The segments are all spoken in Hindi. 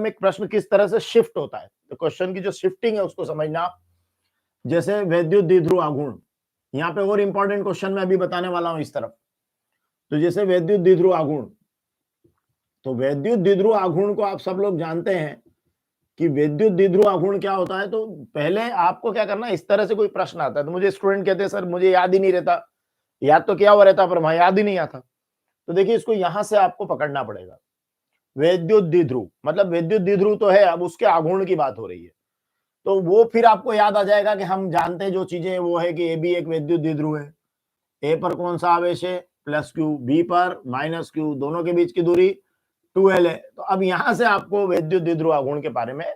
में प्रश्न किस तरह से शिफ्ट होता है, तो क्वेश्चन की जो शिफ्टिंग है उसको समझना आप। जैसे वैद्युत द्विध्रुव आघूर्ण, यहाँ पे और इंपॉर्टेंट क्वेश्चन मैं अभी बताने वाला हूं इस तरफ। तो जैसे वैद्युत द्विध्रुव आघूर्ण, तो वैद्युत द्विध्रुव आघूर्ण को आप सब लोग जानते हैं कि वैद्युत द्विध्रुव आघूर्ण क्या होता है। तो पहले आपको क्या करना है, इस तरह से कोई प्रश्न आता है तो मुझे स्टूडेंट कहते हैं सर मुझे याद ही नहीं रहता, याद तो क्या हुआ रहता पर वहां याद ही नहीं आता। तो देखिए इसको यहां से आपको पकड़ना पड़ेगा। वैद्युत द्विध्रुव मतलब वैद्युत द्विध्रुव तो है, अब उसके आघूर्ण की बात हो रही है। तो वो फिर आपको याद आ जाएगा कि हम जानते हैं जो चीजें वो है कि ए भी एक वैद्युत द्विध्रुव है। ए पर कौन सा आवेश है प्लस क्यू, बी पर माइनस क्यू, दोनों के बीच की दूरी 2l है। तो अब यहां से आपको वैद्युत द्विध्रुव आघूर्ण के बारे में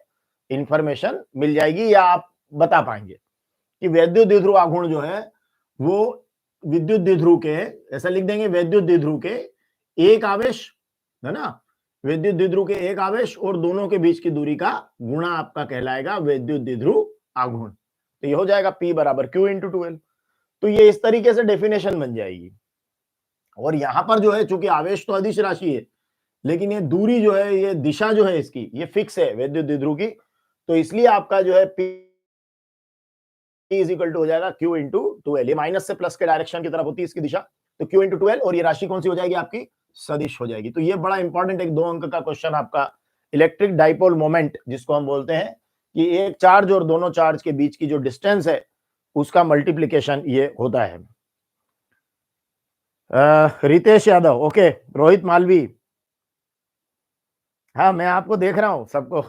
इंफॉर्मेशन मिल जाएगी या आप बता पाएंगे कि वैद्युत द्विध्रुव आघूर्ण जो है वो विद्युत द्विध्रुव के, ऐसा लिख देंगे वैद्युत द्विध्रुव के एक आवेश है ना, विद्युत द्विध्रुव के एक आवेश और दोनों के बीच की दूरी का गुणा आपका कहलाएगा वैद्युत द्विध्रुव आघूर्ण। तो ये हो जाएगा P बराबर Q इंटू 2l। तो ये इस तरीके से डेफिनेशन बन जाएगी। और यहां पर जो है चूंकि आवेश तो अदिश राशि है, लेकिन ये दूरी जो है, ये दिशा जो है इसकी ये फिक्स है वैद्युत द्विध्रुव की, तो इसलिए आपका जो है P इज इक्वल टू हो जाएगा Q इंटू 2l। ये माइनस से प्लस के डायरेक्शन की तरफ होती है इसकी दिशा, तो Q इंटू 2l, और ये राशि कौन सी हो जाएगी आपकी, सदिश हो जाएगी। तो ये बड़ा इंपॉर्टेंट एक 2 अंक का क्वेश्चन आपका इलेक्ट्रिक डाइपोल मोमेंट जिसको हम बोलते हैं कि एक चार्ज और दोनों चार्ज के बीच की जो डिस्टेंस है उसका मल्टीप्लीकेशन ये होता है। रितेश यादव, ओके। रोहित मालवी, हाँ मैं आपको देख रहा हूं सबको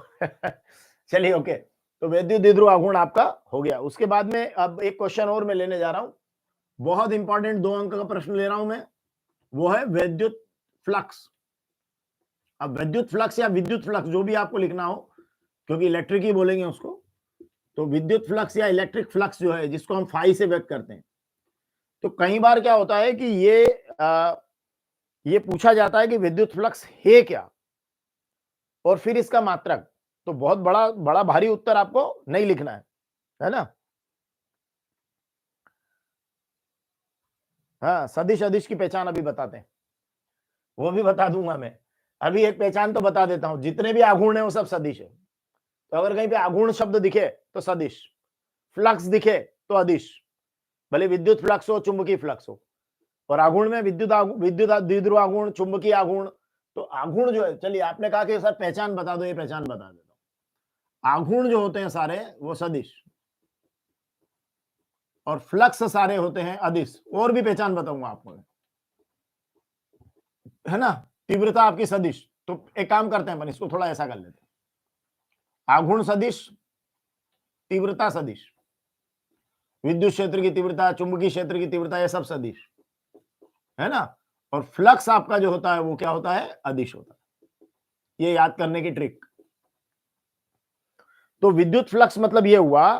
चलिए ओके। तो वैद्युत द्विध्रुव आघूर्ण आपका हो गया। उसके बाद में अब एक क्वेश्चन और मैं लेने जा रहा हूं, बहुत इंपॉर्टेंट 2 अंक का प्रश्न ले रहा हूं मैं, वो है वैद्युत फ्लक्स। अब वैद्युत फ्लक्स या विद्युत फ्लक्स जो भी आपको लिखना हो, क्योंकि इलेक्ट्रिक ही बोलेंगे उसको, तो विद्युत फ्लक्स या इलेक्ट्रिक फ्लक्स जो है जिसको हम फाई से व्यक्त करते हैं, तो कई बार क्या होता है कि ये पूछा जाता है कि विद्युत फ्लक्स है क्या और फिर इसका मात्रक। तो बहुत बड़ा बड़ा भारी उत्तर आपको नहीं लिखना है ना। हाँ, सदिश अदिश की पहचान अभी बताते हैं, वो भी बता दूंगा मैं। अभी एक पहचान तो बता देता हूं, जितने भी आघूर्ण है वो सब सदिश है। तो अगर कहीं पे आघूर्ण शब्द दिखे तो सदिश, फ्लक्स दिखे तो अदिश, भले विद्युत फ्लक्स हो चुंबकीय फ्लक्स हो। और आघूर्ण में विद्युत द्विध्रुव आघूर्ण, चुंबकीय आघूर्ण। तो आघूर्ण जो है, चलिए आपने कहा कि सर पहचान बता दो, ये पहचान बता देता हूं। आघूर्ण जो होते हैं सारे वो सदिश, और फ्लक्स सारे होते हैं अदिश। और भी पहचान बताऊंगा आपको, है ना। तीव्रता आपकी सदिश, तो एक काम करते हैं अपन इसको थोड़ा ऐसा कर लेते हैं, आघूर्ण सदिश, तीव्रता सदिश, विद्युत क्षेत्र की तीव्रता, चुंबकीय क्षेत्र की तीव्रता, ये सब सदिश है ना। और फ्लक्स आपका जो होता है वो क्या होता है, अदिश होता है। ये याद करने की ट्रिक। तो विद्युत फ्लक्स मतलब ये हुआ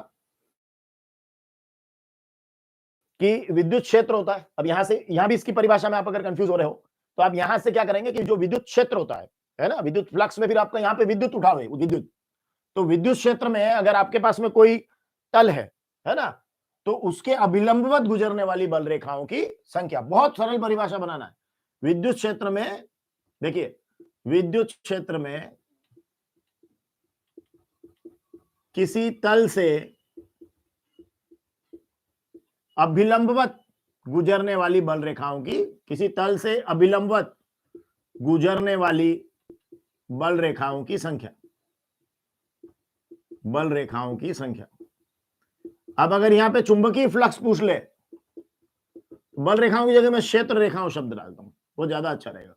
कि विद्युत क्षेत्र होता है। अब यहां से यहां भी इसकी परिभाषा में आप अगर कंफ्यूज हो रहे हो तो आप यहां से क्या करेंगे कि जो विद्युत क्षेत्र होता है ना, विद्युत फ्लक्स में फिर आपका यहां पे विद्युत उठा हुए विद्युत। तो विद्युत क्षेत्र में अगर आपके पास में कोई तल है ना, तो उसके अभिलंबवत गुजरने वाली बल रेखाओं की संख्या, बहुत सरल परिभाषा बनाना है। विद्युत क्षेत्र में देखिए, विद्युत क्षेत्र में किसी तल से अभिलंबवत गुजरने वाली बल रेखाओं की, किसी तल से अभिलंबवत गुजरने वाली बल रेखाओं की संख्या, बल रेखाओं की संख्या। अब अगर यहां पे चुंबकीय फ्लक्स पूछ ले, बल रेखाओं की जगह मैं क्षेत्र रेखाओं शब्द डालता हूं, वो ज्यादा अच्छा रहेगा।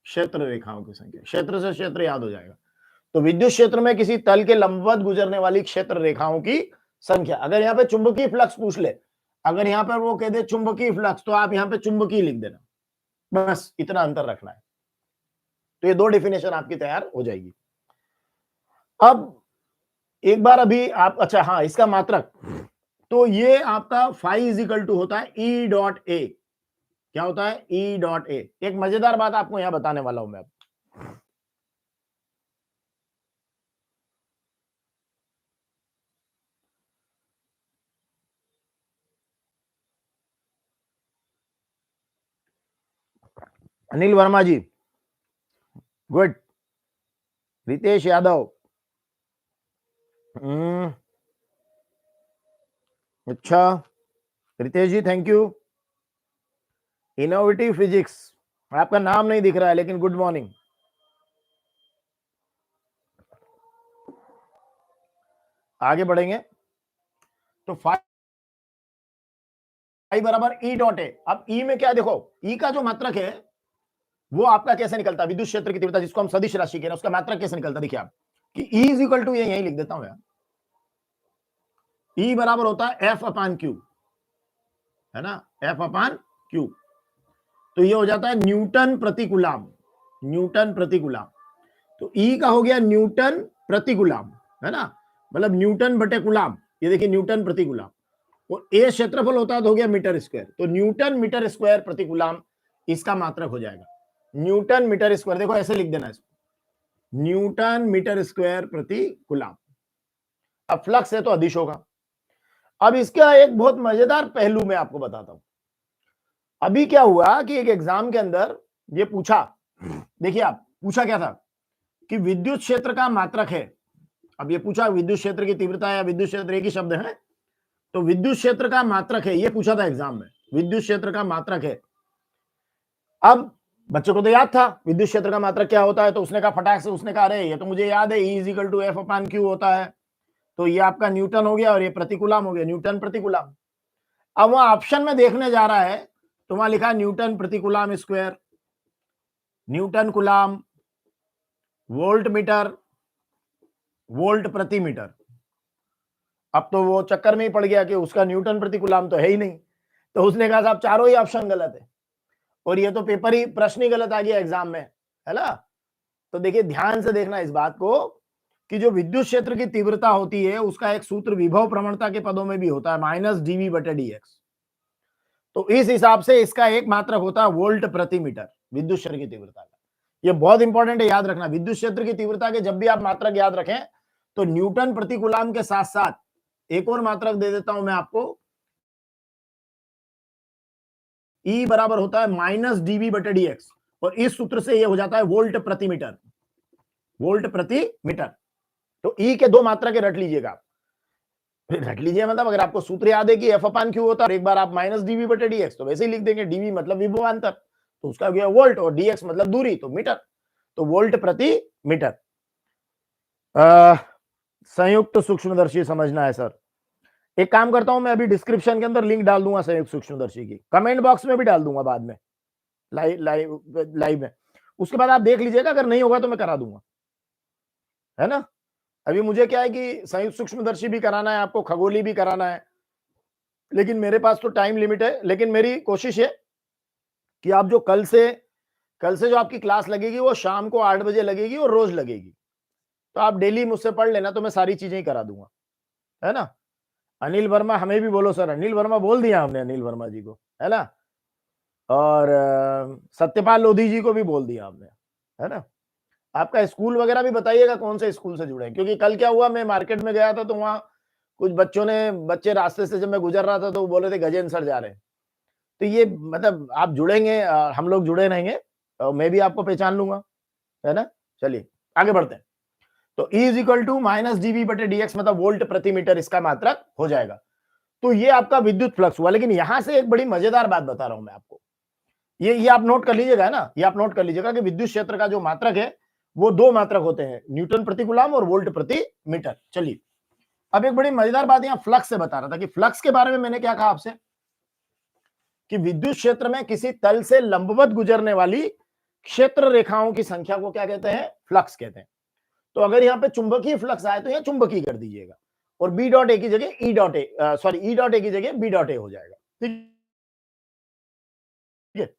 क्षेत्र रेखाओं की संख्या, क्षेत्र से क्षेत्र याद हो जाएगा। तो विद्युत क्षेत्र में किसी तल के लंबवत गुजरने वाली क्षेत्र रेखाओं की संख्या। अगर यहाँ पे चुंबकीय फ्लक्स पूछ ले, अगर यहाँ पर वो कह दे चुंबकीय फ्लक्स, तो आप यहाँ पे चुंबकीय लिख देना, बस इतना अंतर रखना है। तो ये 2 डेफिनेशन आपकी तैयार हो जाएगी। अब एक बार अभी आप, अच्छा हाँ, इसका मात्रक, तो ये आपका फाई इज इक्वल टू होता है ई डॉट ए। क्या होता है, ई डॉट ए। एक मजेदार बात आपको यहां बताने वाला हूं मैं अब। अनिल वर्मा जी, गुड। रितेश यादव, अच्छा रितेश जी थैंक यू। इनोवेटिव फिजिक्स, आपका नाम नहीं दिख रहा है लेकिन गुड मॉर्निंग। आगे बढ़ेंगे तो फाई बराबर ई डॉट ए। अब ई में क्या देखो, ई का जो मात्रक है वो आपका कैसे निकलता है, विद्युत क्षेत्र की तीव्रता जिसको हम सदिश राशि कह रहे हैं, उसका मात्रक कैसे निकलता है, देखिए आप कि E इज इक्वल टू, यही लिख देता हूं यार, E बराबर होता है F अपान क्यू, है ना, F अपान क्यू। तो ये हो जाता है न्यूटन प्रति कूलाम, न्यूटन प्रति कूलाम। तो E का हो गया न्यूटन प्रति कूलाम, है ना, मतलब न्यूटन बटे कूलाम, ये देखिए न्यूटन प्रति कूलाम। और ए क्षेत्रफल होता है तो हो गया मीटर स्क्वायर, तो न्यूटन मीटर स्क्वायर प्रति कूलाम इसका मात्रक हो जाएगा। न्यूटन मीटर स्क्वायर, देखो ऐसे लिख देना इसको, न्यूटन मीटर स्क्वायर प्रति कूलाम। अब फ्लक्स है तो अदिश होगा। अब इसका एक बहुत मजेदार पहलू मैं आपको बताता हूं। अभी क्या हुआ कि एक एग्जाम के अंदर ये पूछा, देखिए आप, पूछा क्या था कि विद्युत क्षेत्र का मात्रक है। अब ये पूछा विद्युत क्षेत्र की तीव्रता या विद्युत क्षेत्र एक ही शब्द है, तो विद्युत क्षेत्र का मात्रक है, ये पूछा था एग्जाम में, विद्युत क्षेत्र का मात्रक है। अब बच्चों को तो याद था विद्युत क्षेत्र का मात्रक क्या होता है, तो उसने कहा फटाक से, उसने कहा अरे ये तो मुझे याद है, E is equal to F upon Q होता है। तो ये आपका न्यूटन हो गया और ये प्रतिकूलम हो गया, न्यूटन प्रतिकूलम। अब वहां ऑप्शन में देखने जा रहा है तो वहां लिखा न्यूटन प्रतिकूलम square, newton coulomb, volt metre, volt प्रति मीटर। अब तो वो चक्कर में ही पड़ गया कि उसका न्यूटन प्रतिकूलम तो है ही नहीं, तो उसने कहा साहब चारों ही ऑप्शन गलत है, और ये तो पेपर ही, प्रश्न ही गलत आ गया एग्जाम में, है ना। तो देखिए ध्यान से देखना इस बात को कि जो विद्युत क्षेत्र की तीव्रता होती है उसका एक सूत्र विभव प्रवणता के पदों में भी होता है, माइनस डीवी बटे डीएक्स। तो इस हिसाब से इसका एक मात्रक होता है वोल्ट प्रति मीटर, विद्युत क्षेत्र की तीव्रता का। ये बहुत इंपॉर्टेंट है, याद रखना, विद्युत क्षेत्र की तीव्रता के जब भी आप मात्रक याद रखें तो न्यूटन प्रति कूलम के साथ साथ एक और मात्रक दे देता हूं मैं आपको, E बराबर होता है माइनस डीवी बटे डीएक्स, और इस सूत्र से ये हो जाता है वोल्ट प्रति मीटर, वोल्ट प्रति मीटर। तो E के दो मात्रक रट लीजिएगा, रट लीजिए मतलब अगर आपको सूत्र याद है कि F अपान क्यू होता है और एक बार आप माइनस डीवी बटे डीएक्स, तो वैसे ही लिख देंगे, डीवी मतलब विभवांतर, तो उसका गया वोल्ट, और डीएक्स मतलब दूरी, तो मीटर, तो वोल्ट प्रति मीटर। संयुक्त सूक्ष्मदर्शी समझना है सर, एक काम करता हूं मैं, अभी डिस्क्रिप्शन के अंदर लिंक डाल दूंगा संयुक्त सूक्ष्मदर्शी की, कमेंट बॉक्स में भी डाल दूंगा बाद में, लाइव में, उसके बाद आप देख लीजिएगा, अगर नहीं होगा तो मैं करा दूंगा, है ना। अभी मुझे क्या है कि संयुक्त सूक्ष्मदर्शी भी कराना है आपको, खगोली भी कराना है, लेकिन मेरे पास तो टाइम लिमिट है। लेकिन मेरी कोशिश है कि आप जो कल से जो आपकी क्लास लगेगी वो शाम को 8 बजे लगेगी और रोज लगेगी, तो आप डेली मुझसे पढ़ लेना, तो मैं सारी चीजें ही करा दूंगा, है ना। अनिल वर्मा, हमें भी बोलो सर, अनिल वर्मा बोल दिया हमने अनिल वर्मा जी को, है ना, और सत्यपाल लोधी जी को भी बोल दिया हमने, है ना। आपका स्कूल वगैरह भी बताइएगा कौन से स्कूल से जुड़े हैं, क्योंकि कल क्या हुआ, मैं मार्केट में गया था तो वहां कुछ बच्चे रास्ते से जब मैं गुजर रहा था तो वो बोले थे गजेंद्र सर जा रहे हैं। तो ये मतलब आप जुड़ेंगे, हम लोग जुड़े रहेंगे, मैं भी आपको पहचान लूंगा, है ना। चलिए आगे बढ़ते हैं। तो E is equal to minus DV बटे डीएक्स, मतलब वोल्ट प्रति मीटर इसका मात्रक हो जाएगा। तो ये आपका विद्युत फ्लक्स हुआ। लेकिन यहां से एक बड़ी मजेदार बात बता रहा हूं मैं आपको, ये आप नोट कर लीजिएगा ना, ये आप नोट कर लीजिएगा कि विद्युत क्षेत्र का जो मात्रक है वो दो मात्रक होते हैं, न्यूटन प्रति कूलम और वोल्ट प्रति मीटर। चलिए अब एक बड़ी मजेदार बात यहां फ्लक्स से बता रहा था कि फ्लक्स के बारे में मैंने क्या कहा आपसे कि विद्युत क्षेत्र में किसी तल से लंबवत गुजरने वाली क्षेत्र रेखाओं की संख्या को क्या कहते हैं, फ्लक्स कहते हैं। तो अगर यहाँ पे चुंबकीय फ्लक्स आए तो यह चुंबकीय कर दीजिएगा, और बी डॉट ए की जगह E dot A, sorry E dot A की जगह बी डॉट ए हो जाएगा, ठीक है।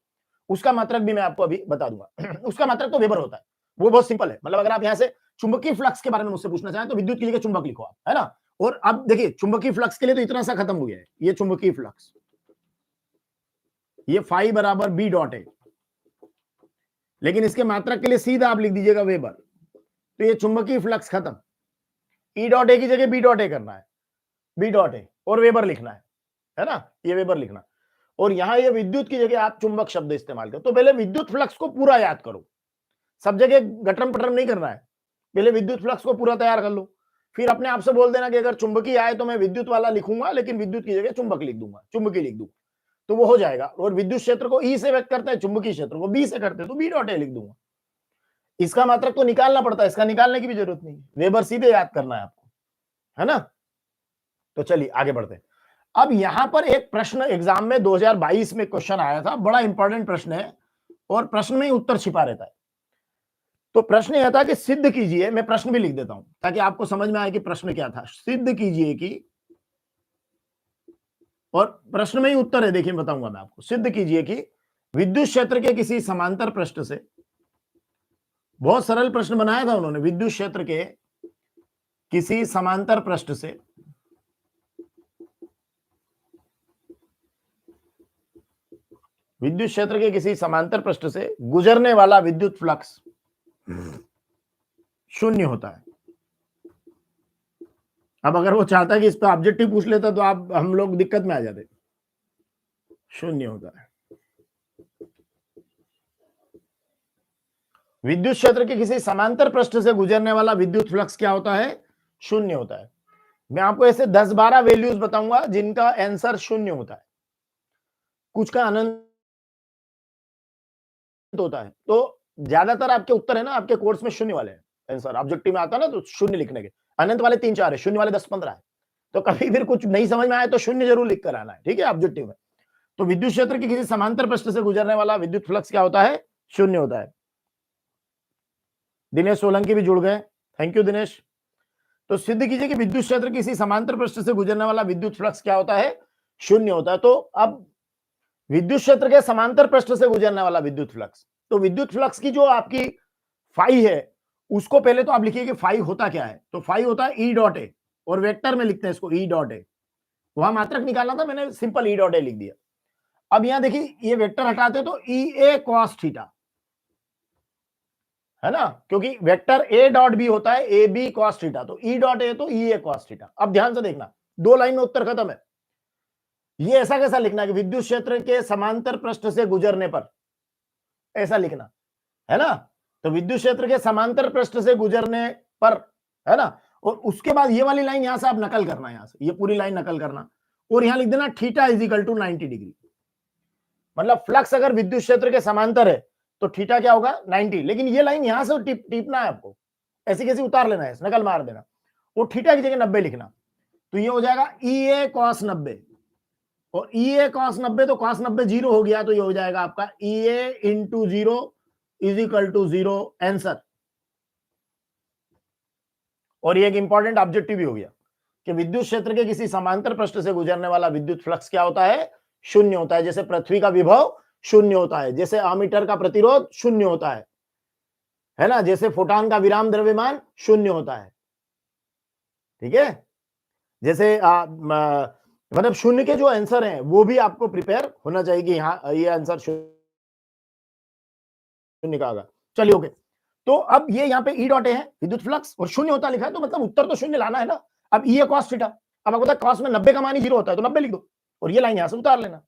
उसका मात्रक भी मैं आपको अभी बता दूंगा उसका मात्रक तो वेबर होता है, वो बहुत सिंपल है। मतलब अगर आप यहां से चुंबकीय फ्लक्स के बारे में मुझसे पूछना चाहें तो विद्युत की जगह चुंबक लिखो आप, है ना। और अब देखिए चुंबकीय फ्लक्स के लिए तो इतना सा खत्म हो गया है, ये चुंबकीय फ्लक्स, ये फाई बराबर बी डॉट ए, लेकिन इसके मात्रक के लिए सीधा आप लिख दीजिएगा वेबर, तो ये चुंबकीय फ्लक्स खत्म, ई डॉट ए की जगह बी डॉट ए करना है, बी डॉट ए और वेबर लिखना है ना, ये वेबर लिखना। और यहां ये विद्युत की जगह आप चुंबक शब्द इस्तेमाल करो। तो पहले विद्युत फ्लक्स को पूरा याद करो, सब जगह गटरम पटरम नहीं करना है, पहले विद्युत फ्लक्स को पूरा तैयार कर लो, फिर अपने आप से बोल देना कि अगर चुंबकीय आए तो मैं विद्युत वाला लिखूंगा, लेकिन विद्युत की जगह चुंबक लिख दूंगा, चुंबकीय लिख दूंगा, तो वो हो जाएगा। और विद्युत क्षेत्र को ई से व्यक्त करते हैं, चुंबकीय क्षेत्र को बी से करते हैं, तो बी डॉट ए लिख दूंगा। इसका मात्रक तो निकालना पड़ता है, इसका निकालने की भी जरूरत नहीं, वेबर सीधे याद करना है आपको, है ना। तो चलिए आगे बढ़ते हैं। अब यहां पर एक प्रश्न एग्जाम में 2022 में क्वेश्चन आया था, बड़ा इंपॉर्टेंट प्रश्न है और प्रश्न में ही उत्तर छिपा रहता है। तो प्रश्न यह था कि सिद्ध कीजिए, मैं प्रश्न भी लिख देता हूं ताकि आपको समझ में आए कि प्रश्न क्या था। सिद्ध कीजिए कि, और प्रश्न में ही उत्तर है, देखिए बताऊंगा मैं आपको। सिद्ध कीजिए कि विद्युत क्षेत्र के किसी समांतर पृष्ठ से, बहुत सरल प्रश्न बनाया था उन्होंने, विद्युत क्षेत्र के किसी समांतर पृष्ठ से विद्युत क्षेत्र के किसी समांतर पृष्ठ से गुजरने वाला विद्युत फ्लक्स शून्य होता है। अब अगर वो चाहता है कि इस पे ऑब्जेक्टिव पूछ लेता तो आप हम लोग दिक्कत में आ जाते। शून्य होता है। विद्युत क्षेत्र के किसी समांतर पृष्ठ से गुजरने वाला विद्युत फ्लक्स क्या होता है? शून्य होता है। मैं आपको ऐसे 10-12 वैल्यूज बताऊंगा जिनका आंसर शून्य होता है, कुछ का अनंत होता है। तो ज्यादातर आपके उत्तर है ना, आपके कोर्स में शून्य वाले हैं आंसर। ऑब्जेक्टिव में आता है ना तो शून्य लिखने के, अनंत वाले 3-4 है, शून्य वाले 10-15 है। तो कभी फिर कुछ नहीं समझ में आए तो शून्य जरूर लिख कर आना है, ठीक है, ऑब्जेक्टिव में। तो विद्युत क्षेत्र के किसी समांतर पृष्ठ से गुजरने वाला विद्युत फ्लक्स क्या होता है? शून्य होता है। दिनेश सोलंकी भी जुड़ गए, थैंक यू दिनेश। तो सिद्ध कीजिए कि विद्युत क्षेत्र किसी समांतर पृष्ठ से गुजरने वाला विद्युत फ्लक्स क्या होता है? शून्य होता है। तो अब विद्युत क्षेत्र के समांतर पृष्ठ से गुजरने वाला विद्युत फ्लक्स, तो विद्युत फ्लक्स की जो आपकी फाई है उसको पहले तो आप लिखिए कि फाई होता क्या है। तो फाई होता है ई डॉट ए, और वेक्टर में लिखते हैं इसको ई डॉट ए। वहां मात्रक निकालना था, मैंने सिंपल ई डॉट ए लिख दिया। अब यहां देखिए ये वेक्टर हटाते तो ई ए कॉस थीटा, है ना, क्योंकि वेक्टर ए डॉट बी होता है ए बी कॉस थीटा, तो ई डॉट ए तो ई ए कॉस थीटा। अब ध्यान से देखना, 2 लाइन में उत्तर खत्म है। ये ऐसा कैसा लिखना है कि विद्युत क्षेत्र के समांतर पृष्ठ से गुजरने पर, ऐसा लिखना है ना। तो विद्युत क्षेत्र के समांतर पृष्ठ से गुजरने पर, है ना, और उसके बाद ये वाली लाइन यहां से आप नकल करना, यहां से ये पूरी लाइन नकल करना, और यहां लिख देना theta is equal to 90 degree. मतलब फ्लक्स अगर विद्युत क्षेत्र के समांतर है तो थीटा क्या होगा? 90। लेकिन ये लाइन यहां से टिपना है आपको, ऐसी कैसी उतार लेना है, नकल मार देना, और थीटा की जगह 90 लिखना। तो ये हो जाएगा ई ए कॉस 90, और ई ए कॉस 90 तो कॉस 90 जीरो हो गया, तो ये हो जाएगा आपका E A into zero is equal to zero answer. और ये एक इंपॉर्टेंट ऑब्जेक्टिव भी हो गया कि विद्युत क्षेत्र के किसी समांतर पृष्ठ से गुजरने वाला विद्युत फ्लक्स क्या होता है? शून्य होता है। जैसे पृथ्वी का विभव शून्य होता है, जैसे अमीटर का प्रतिरोध शून्य होता है ना, जैसे फोटॉन का विराम द्रव्यमान शून्य होता है, ठीक है। जैसे मतलब शून्य के जो आंसर हैं वो भी आपको प्रिपेयर होना चाहिए कि हाँ ये आंसर शून्य का होगा। चलिए ओके, तो अब ये यहाँ पे ई डॉट ए है विद्युत फ्लक्स और शून्य होता लिखा है, तो मतलब उत्तर तो शून्य लाना है ना। अब ई ए कॉस थीटा, अब आपको पता है कॉस में 90 का मान ही जीरो होता है, तो 90 लिख दो और ये लाइन यहां से उतार लेना,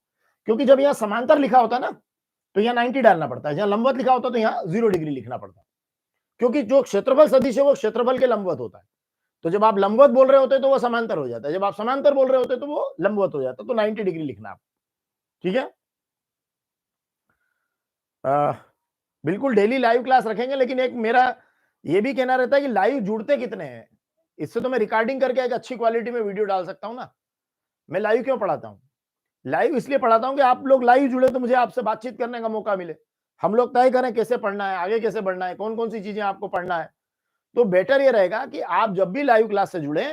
क्योंकि जब यहाँ समांतर लिखा होता है ना तो यहाँ 90 डालना पड़ता है, जहां लंबवत लिखा होता है तो यहाँ 0 डिग्री लिखना पड़ता है, क्योंकि जो क्षेत्रफल सदिश है वो क्षेत्रफल के लंबवत होता है। तो जब आप लंबवत बोल रहे होते हैं तो वो समांतर हो जाता है, जब आप समांतर बोल रहे होते हैं तो वो लंबवत हो जाता है, तो 90 डिग्री लिखना आप, ठीक है। बिल्कुल डेली लाइव क्लास रखेंगे, लेकिन एक मेरा ये भी कहना रहता है कि लाइव जुड़ते कितने हैं, इससे तो मैं रिकॉर्डिंग करके एक अच्छी क्वालिटी में वीडियो डाल सकता हूं ना। मैं लाइव क्यों पढ़ाता हूं? लाइव इसलिए पढ़ाता हूं कि आप लोग लाइव जुड़े तो मुझे आपसे बातचीत करने का मौका मिले, हम लोग तय करें कैसे पढ़ना है, आगे कैसे बढ़ना है, कौन कौन सी चीजें आपको पढ़ना है। तो बेटर ये रहेगा कि आप जब भी लाइव क्लास से जुड़े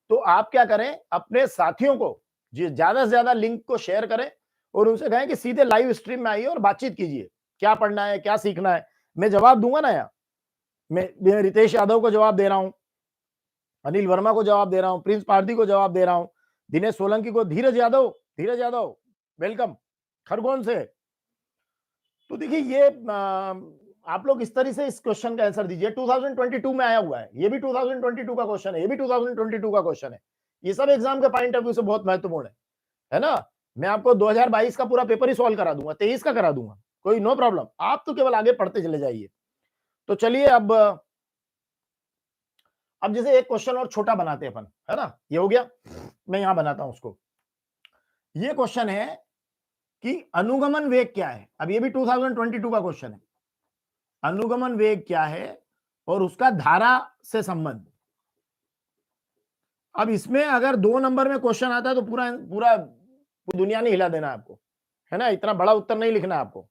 तो आप क्या करें, अपने साथियों को ज्यादा से ज्यादा लिंक को शेयर करें और उनसे कहें कि सीधे लाइव स्ट्रीम में आइए और बातचीत कीजिए, क्या पढ़ना है, क्या सीखना है। मैं जवाब दूंगा ना, यहाँ मैं रितेश यादव को जवाब दे रहा हूं, अनिल वर्मा को जवाब दे रहा हूं, प्रिंस पारदी को जवाब दे रहा हूं, दिनेश सोलंकी को, धीरज यादव वेलकम खरगोन से। तो देखिए ये आप लोग इस तरह से इस क्वेश्चन का आंसर दीजिए। 2022 में आया हुआ है, ये भी 2022 का क्वेश्चन है, ये भी 2022 का क्वेश्चन है। ये सब एग्जाम के पॉइंट ऑफ व्यू से बहुत महत्वपूर्ण है ना। मैं आपको 2022 का पूरा पेपर ही सॉल्व करा दूंगा, 23 का करा दूंगा, कोई नो प्रॉब्लम, आप तो केवल आगे पढ़ते चले जाइए। तो चलिए अब अब जैसे एक क्वेश्चन और छोटा बनाते हैं अपन, है ना, ये हो गया, मैं यहां बनाता हूं उसको। ये क्वेश्चन है कि अनुगमन वेग क्या है। अब ये भी 2022 का क्वेश्चन है, अनुगमन वेग क्या है और उसका धारा से संबंध। अब इसमें अगर 2 नंबर में क्वेश्चन आता है तो पूरा पूरा दुनिया नहीं हिला देना आपको, है ना, इतना बड़ा उत्तर नहीं लिखना आपको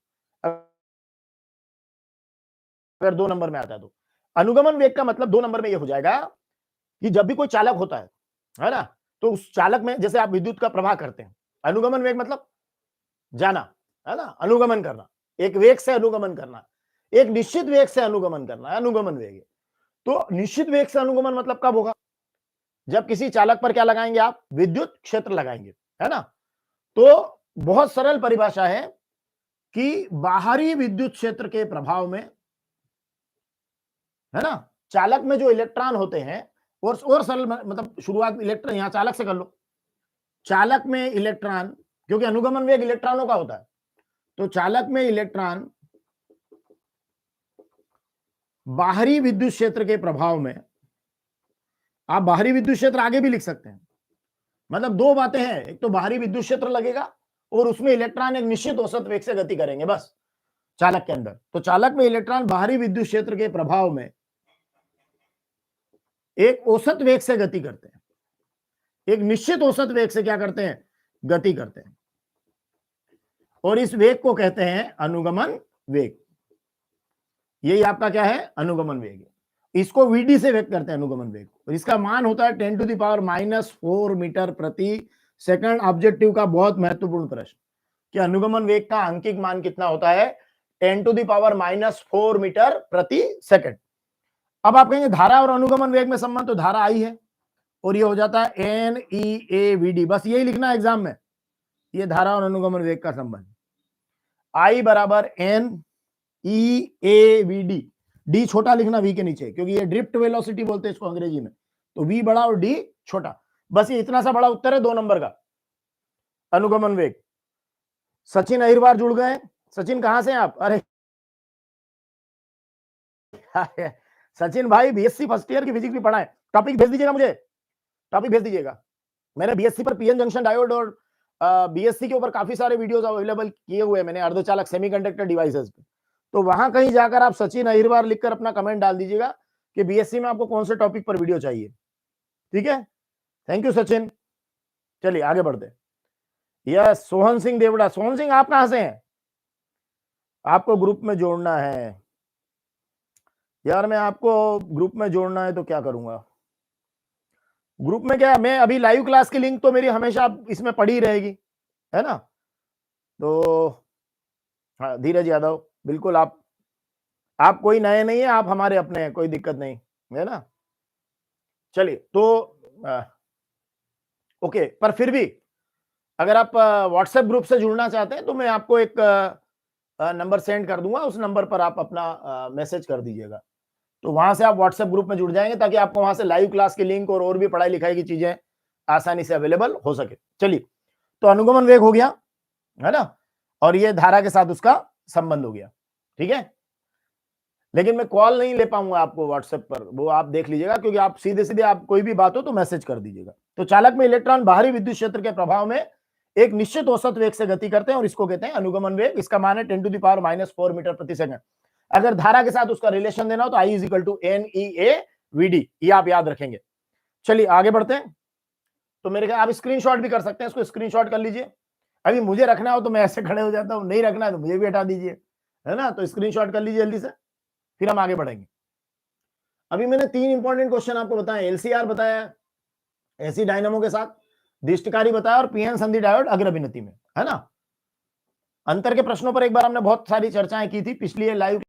अगर 2 नंबर में आता है तो। अनुगमन वेग का मतलब 2 नंबर में ये हो जाएगा कि जब भी कोई चालक होता है ना, तो उस चालक में जैसे आप विद्युत का प्रवाह करते हैं, अनुगमन वेग मतलब जाना, है ना, अनुगमन करना, एक वेग से अनुगमन करना, एक निश्चित वेग से अनुगमन करना है अनुगमन वेग। तो निश्चित वेग से अनुगमन मतलब कब होगा, जब किसी चालक पर क्या लगाएंगे आप, विद्युत क्षेत्र लगाएंगे, है ना। तो बहुत सरल परिभाषा है कि बाहरी विद्युत क्षेत्र के प्रभाव में, है ना, चालक में जो इलेक्ट्रॉन होते हैं, और सरल मतलब शुरुआत इलेक्ट्रॉन, यहां चालक से कर लो, चालक में इलेक्ट्रॉन, क्योंकि अनुगमन वेग इलेक्ट्रॉनों का होता है, तो चालक में इलेक्ट्रॉन बाहरी विद्युत क्षेत्र के प्रभाव में, आप बाहरी विद्युत क्षेत्र आगे भी लिख सकते हैं, मतलब 2 बातें हैं, एक तो बाहरी विद्युत क्षेत्र लगेगा और उसमें इलेक्ट्रॉन एक निश्चित औसत वेग से गति करेंगे बस चालक के अंदर। तो चालक में इलेक्ट्रॉन बाहरी विद्युत क्षेत्र के प्रभाव में एक औसत वेग से गति करते हैं, एक निश्चित औसत वेग से क्या करते हैं, गति करते हैं, और इस वेग को कहते हैं अनुगमन वेग। यही आपका क्या है, अनुगमन वेग है। इसको वीडी से व्यक्त करते हैं अनुगमन वेग, और इसका मान होता है 10⁻⁻⁴ मीटर प्रति सेकंड। ऑब्जेक्टिव का बहुत महत्वपूर्ण प्रश्न कि अनुगमन वेग का अंकिक मान कितना होता है, 10⁻⁴ मीटर प्रति सेकंड। अब आप कहेंगे धारा और अनुगमन वेग में संबंध, तो धारा आई है और ये हो जाता है NEAVD, बस यही लिखना है एग्जाम में, ये धारा और अनुगमन वेग का संबंध। I बराबर NEAVD, डी छोटा लिखना वी के नीचे, क्योंकि ये ड्रिफ्ट वेलोसिटी बोलते हैं इसको अंग्रेजी में, तो वी बड़ा और डी छोटा, बस ये इतना सा बड़ा उत्तर है 2 नंबर का, अनुगमन वेग। सचिन अहिरवार जुड़ गए, सचिन कहां से हैं आप, अरे सचिन भाई बीएससी फर्स्ट ईयर की फिजिक्स भी पढ़ा है, टॉपिक भेज दीजिएगा मुझे, टॉपिक भेज दीजिएगा। मैंने बीएससी पर पीएन जंक्शन डायोड और बीएससी के ऊपर काफी सारे वीडियोस अवेलेबल किए हुए हैं मैंने अर्धचालक सेमीकंडक्टर डिवाइसेस पे, तो वहां कहीं जाकर आप सचिन अहिरवार लिखकर अपना कमेंट डाल दीजिएगा कि बीएससी में आपको कौन से टॉपिक पर वीडियो चाहिए, ठीक है। Thank you Sachin. चलिए आगे बढ़ते। यस सोहन सिंह देवड़ा, सोहन सिंह आप कहां से हैं, आपको ग्रुप में जोड़ना है यार, मैं आपको ग्रुप में जोड़ना है तो क्या करूंगा, ग्रुप में क्या, मैं अभी लाइव क्लास की लिंक तो मेरी हमेशा इसमें पड़ी रहेगी, है ना। तो हाँ धीरज यादव, बिल्कुल आप कोई नए नहीं है, आप हमारे अपने हैं, कोई दिक्कत नहीं है ना। चलिए तो ओके, पर फिर भी अगर आप व्हाट्सएप ग्रुप से जुड़ना चाहते हैं तो मैं आपको एक नंबर सेंड कर दूंगा, उस नंबर पर आप अपना मैसेज कर दीजिएगा, तो वहां से आप व्हाट्सएप ग्रुप में जुड़ जाएंगे, ताकि आपको वहां से लाइव क्लास की लिंक और भी पढ़ाई लिखाई की चीजें आसानी से अवेलेबल हो सके। चलिए, तो अनुगमन वेग हो गया, है ना, और ये धारा के साथ उसका संबंध हो गया, ठीक है। लेकिन मैं कॉल नहीं ले पाऊंगा आपको व्हाट्सएप पर, वो आप देख लीजिएगा, क्योंकि आप सीधे सीधे आप कोई भी बात हो तो मैसेज कर दीजिएगा। तो चालक में इलेक्ट्रॉन बाहरी विद्युत क्षेत्र के प्रभाव में एक निश्चित औसत वेग से गति करते हैं, और इसको कहते हैं अनुगमन वेग। इसका मान है 10⁻⁴ मीटर प्रति सेकंड। अगर धारा के साथ उसका रिलेशन देना हो तो I = NEAVD, ये आप याद रखेंगे। चलिए आगे बढ़ते हैं। तो मेरे ख्याल आप स्क्रीनशॉट भी कर सकते हैं, इसको स्क्रीनशॉट कर लीजिए। अभी मुझे रखना हो तो मैं ऐसे खड़े हो जाता हूं, नहीं रखना है तो मुझे भी हटा दीजिए, है ना। तो स्क्रीनशॉट कर लीजिए जल्दी से, फिर हम आगे बढ़ेंगे। अभी मैंने 3 इंपॉर्टेंट क्वेश्चन आपको बताए, LCR बताया एसी डायनामो के साथ, दिष्टकारी बताया, और पीएन संधि डायोड अग्रभिन्नति में, है ना। अंतर के प्रश्नों पर एक बार हमने बहुत सारी चर्चाएं की थी, पिछली लाइव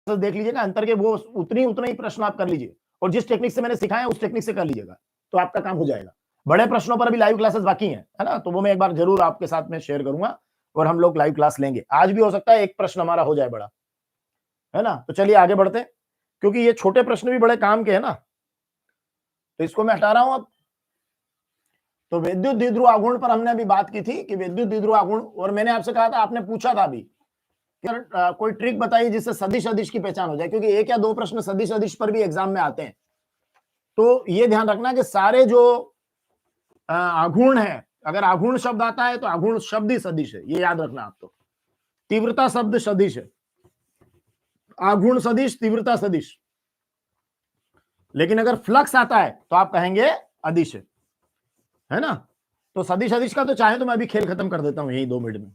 देख लीजिएगा, अंतर के वो उतने ही प्रश्न आप कर लीजिए, और जिस टेक्निक से मैंने सिखाया उस टेक्निक से कर लीजिएगा, तो आपका काम हो जाएगा। बड़े प्रश्नों पर अभी लाइव क्लासेस बाकी हैं, है ना, तो वो मैं एक बार जरूर आपके साथ में शेयर करूंगा, और हम लोग लाइव क्लास लेंगे। आज भी हो सकता है एक प्रश्न हमारा हो जाए बड़ा, है ना। तो चलिए आगे बढ़ते हैं, क्योंकि ये छोटे प्रश्न भी बड़े काम के हैं ना, तो इसको मैं हटा रहा हूं अब। तो विद्युत द्विध्रुव आघूर्ण पर हमने अभी बात की थी कि विद्युत द्विध्रुव आघूर्ण, और मैंने आपसे कहा था, आपने पूछा था अभी कोई ट्रिक बताइए जिससे सदिश अदिश की पहचान हो जाए, क्योंकि एक या दो प्रश्न सदिश अदिश पर भी एग्जाम में आते हैं। तो ये ध्यान रखना कि सारे जो आघूर्ण है, अगर आघूर्ण शब्द आता है तो आघूर्ण शब्द ही सदिश है, ये याद रखना आपको। तीव्रता शब्द सदिश है, आघूर्ण सदिश, तीव्रता सदिश। लेकिन अगर फ्लक्स आता है तो आप कहेंगे अदिश है ना। तो सदिश अदिश का तो चाहे तो मैं अभी खेल खत्म कर देता हूं यही 2 मिनट में,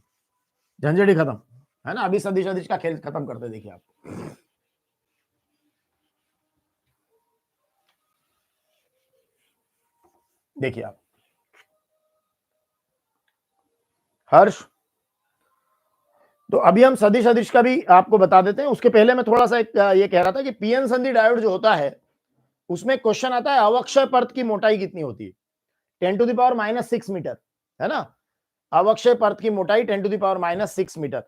झंझट ही खत्म है ना। अभी सदिश अदिश का खेल खत्म करते, देखिए आप देखिए आप हर्ष। तो अभी हम सदिश अदिश का भी आपको बता देते हैं। उसके पहले मैं थोड़ा सा ये कह रहा था कि पीएन संधि डायोड जो होता है उसमें क्वेश्चन आता है अवक्षय पर्त की मोटाई कितनी होती है, 10⁻⁻6 मीटर है ना। अवक्षय पर्त की मोटाई 10⁻⁻6 मीटर।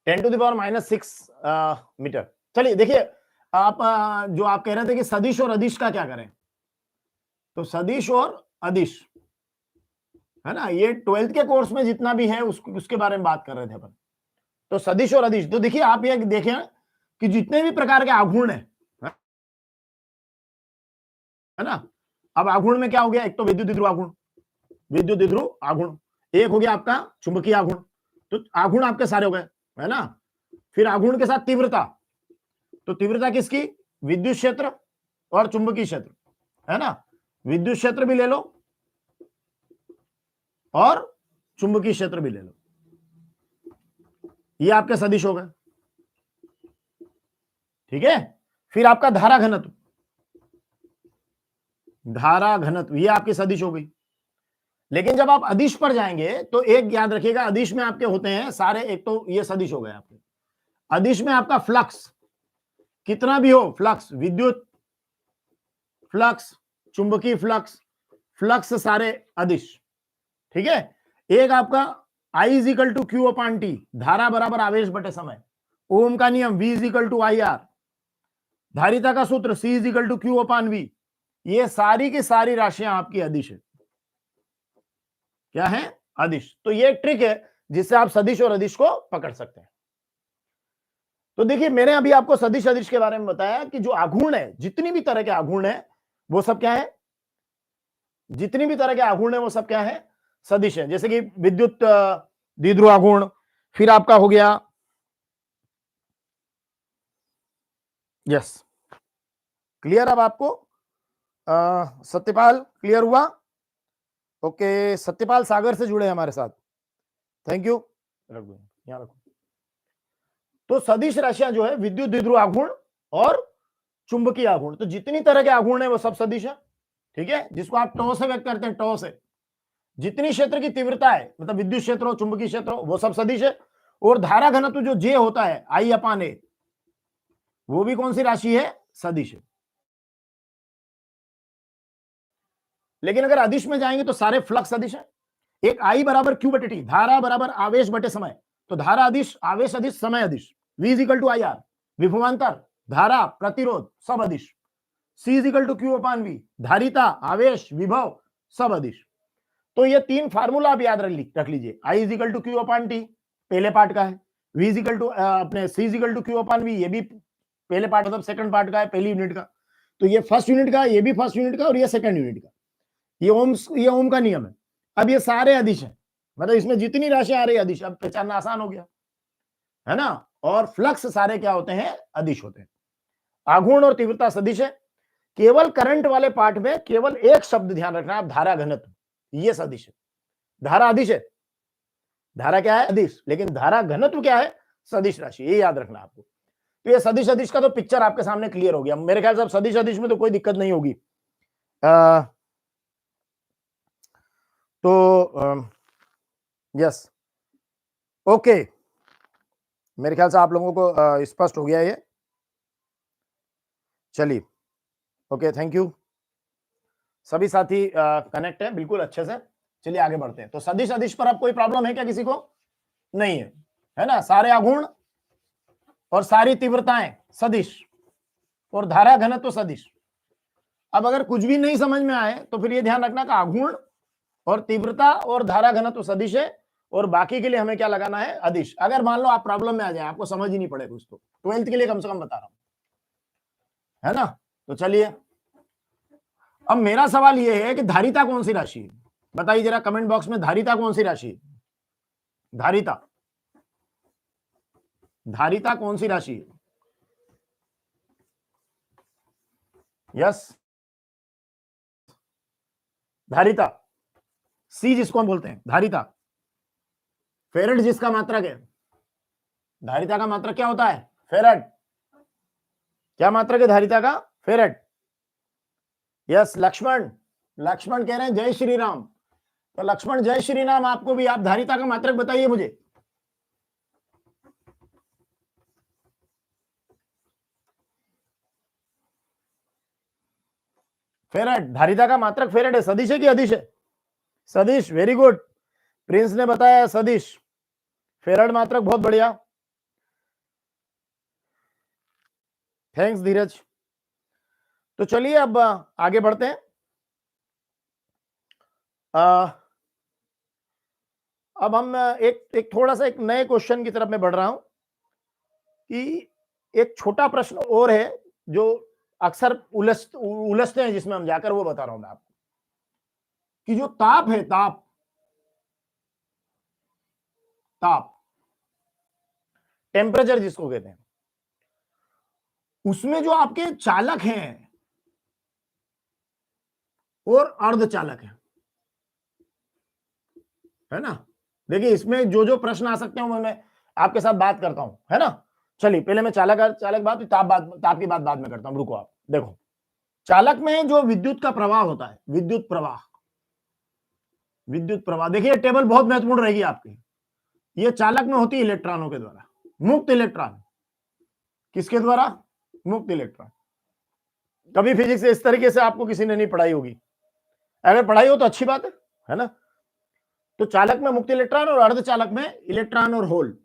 (10⁻6 मीटर। चलिए देखिए आप जो आप कह रहे थे कि सदिश और अदिश का क्या करें, तो सदिश और अदिश है ना, ये 12th के कोर्स में जितना भी है उसके बारे में बात कर रहे थे अपन। तो सदिश और अदिश, तो देखिए आप ये देखें कि जितने भी प्रकार के आघूर्ण है ना। अब आघूर्ण में क्या हो गया, एक तो विद्युत द्विध्रुव आघूर्ण, विद्युत द्विध्रुव आघूर्ण, एक हो गया आपका चुंबकीय आघूर्ण। तो आघूर्ण आपके सारे हो गए है ना। फिर आघूर्ण के साथ तीव्रता, तो तीव्रता किसकी, विद्युत क्षेत्र और चुंबकीय क्षेत्र है ना। विद्युत क्षेत्र भी ले लो और चुंबकीय क्षेत्र भी ले लो, ये आपके सदिश हो गए, ठीक है। फिर आपका धारा घनत्व, धारा घनत्व ये आपकी सदिश हो गई। लेकिन जब आप अदिश पर जाएंगे तो एक याद रखिएगा, अदिश में आपके होते हैं सारे, एक तो ये सदिश हो गए आपके। अदिश में आपका फ्लक्स कितना भी हो, फ्लक्स, विद्युत फ्लक्स, चुंबकीय फ्लक्स, फ्लक्स सारे अदिश, ठीक है। एक आपका I is equal to Q upon T, धारा बराबर आवेश बटे समय, ओम का नियम V is equal to I R, धारिता का सूत्र C is equal to Q upon V, ये सारी की सारी राशियां आपकी अदिश है। क्या है, अदिश। तो ये ट्रिक है जिससे आप सदिश और अदिश को पकड़ सकते हैं। तो देखिए मैंने अभी आपको सदिश अदिश के बारे में बताया कि जो आघूर्ण है, जितनी भी तरह के आघूर्ण है वो सब क्या है, जितनी भी तरह के आघूर्ण है वो सब क्या है, सदिश है। जैसे कि विद्युत द्विध्रुव आघूर्ण, फिर आपका हो गया, यस क्लियर। अब आपको सत्यपाल क्लियर हुआ, ओके। सत्यपाल सागर से जुड़े हमारे साथ, थैंक यू। यहां रखो। तो सदिश राशियां जो है विद्युत द्विध्रुव आघूर्ण और चुंबकीय आघूर्ण, तो जितनी तरह के आघूर्ण है वो सब सदिश है, ठीक है। जिसको आप टॉ से व्यक्त करते हैं, टॉ से, जितनी क्षेत्र की तीव्रता है, मतलब विद्युत क्षेत्र हो, चुंबकीय क्षेत्र हो, वो सब सदिश है। और धारा घनत्व जो जे होता है I अपान ए, वो भी कौन सी राशि है, सदिश है। लेकिन अगर अदिश में जाएंगे तो सारे फ्लक्स सदिश है। एक I बराबर क्यू बटे टी, धारा बराबर आवेश बटे समय, तो धारा अदिश, आवेश अदिश, समय अदिश। V is equal to I R, विभवांतर, धारा, प्रतिरोध, सब अदिश। C is equal to Q upon V, धारिता, आवेश, विभव, सब अदिश। तो ये 3 फार्मूला आप याद रख लीजिए। I is equal to Q upon T पहले पार्ट का है, V इजिकल टू अपने C is equal to Q upon V, ये भी पहले पार्ट मतलब सेकंड पार्ट का है, पहली यूनिट का। तो ये फर्स्ट यूनिट का, ये भी फर्स्ट यूनिट का, और ये सेकंड यूनिट का। ये ओम का नियम है। अब ये सारे अदिश हैं, मतलब इसमें जितनी राशि आ रही है अदिश, अब पहचानना आसान हो गया है ना। और फ्लक्स सारे क्या होते हैं, अदिश होते हैं। आघूर्ण और तीव्रता सदिश है। केवल करंट वाले पार्ट में केवल एक शब्द ध्यान रखना है, धारा घनत्व, ये सदिश है। धारा अदिश है, धारा क्या है, अदिश, लेकिन धारा घनत्व क्या है, सदिश राशि, ये याद रखना आपको। तो ये सदिश अदिश का तो पिक्चर आपके सामने क्लियर हो गया मेरे ख्याल से। अब सदिश अदिश में तो कोई दिक्कत नहीं होगी। तो यस, ओके, मेरे ख्याल से आप लोगों को स्पष्ट हो गया ये। चलिए, ओके, थैंक यू। सभी साथी कनेक्ट है बिल्कुल अच्छे से। चलिए आगे बढ़ते हैं। तो सदिश अदिश पर अब कोई प्रॉब्लम है क्या किसी को, नहीं है, है ना। सारे आघूर्ण और सारी तीव्रताएं सदिश, और धारा घनत्व सदिश। अब अगर कुछ भी नहीं समझ में आए तो फिर ये ध्यान रखना कि आघूर्ण और तीव्रता और धारा घनत्व सदिश है, और बाकी के लिए हमें क्या लगाना है, अदिश। अगर मान लो आप प्रॉब्लम में आ जाए, आपको समझ ही नहीं पड़े कुछ, तो 12th के लिए कम से कम बता रहा हूं, है ना। तो चलिए, अब मेरा सवाल यह है कि धारिता कौन सी राशि है, बताइए जरा कमेंट बॉक्स में, धारिता कौन सी राशि है, धारिता, धारिता कौन सी राशि है? यस, धारिता, सी जिसको हम बोलते हैं धारिता, फेरेड जिसका मात्रक है। धारिता का मात्रक क्या होता है, फेरेड। क्या मात्रक है धारिता का, फेरेड। यस, लक्ष्मण, लक्ष्मण कह रहे हैं जय श्री राम। तो लक्ष्मण जय श्री राम, आपको भी, आप धारिता का मात्रक बताइए मुझे। फेरेड, धारिता का मात्रक फेरेड है। सदिश है कि अदिश है, सदिश, वेरी गुड। प्रिंस ने बताया सदिश, फेरेड मात्रक, बहुत बढ़िया, थैंक्स धीरज। तो चलिए अब आगे बढ़ते हैं। अब हम एक थोड़ा सा एक नए क्वेश्चन की तरफ मैं बढ़ रहा हूं, कि एक छोटा प्रश्न और है जो अक्सर उलझते हैं, जिसमें हम जाकर, वो बता रहा हूं मैं आपको, कि जो ताप है, ताप, ताप, टेम्परेचर जिसको कहते हैं, उसमें जो आपके चालक हैं और अर्धचालक हैं, है ना। देखिए इसमें जो जो प्रश्न आ सकते हैं वो मैं आपके साथ बात करता हूं, है ना। चलिए पहले मैं चालक बात, ताप की बात बाद में करता हूं, रुको आप देखो। चालक में जो विद्युत का प्रवाह होता है, विद्युत प्रवाह, विद्युत प्रवाह, देखिए टेबल बहुत महत्वपूर्ण रहेगी आपकी। ये चालक में होती है इलेक्ट्रॉनों के द्वारा, मुक्त इलेक्ट्रॉन, किसके द्वारा, मुक्त इलेक्ट्रॉन। कभी फिजिक्स इस तरीके से आपको किसी ने नहीं पढ़ाई होगी, अगर पढ़ाई हो तो अच्छी बात है ना। तो चालक में मुक्त इलेक्ट्रॉन और अर्धचालक में इलेक्ट्रॉन और होल।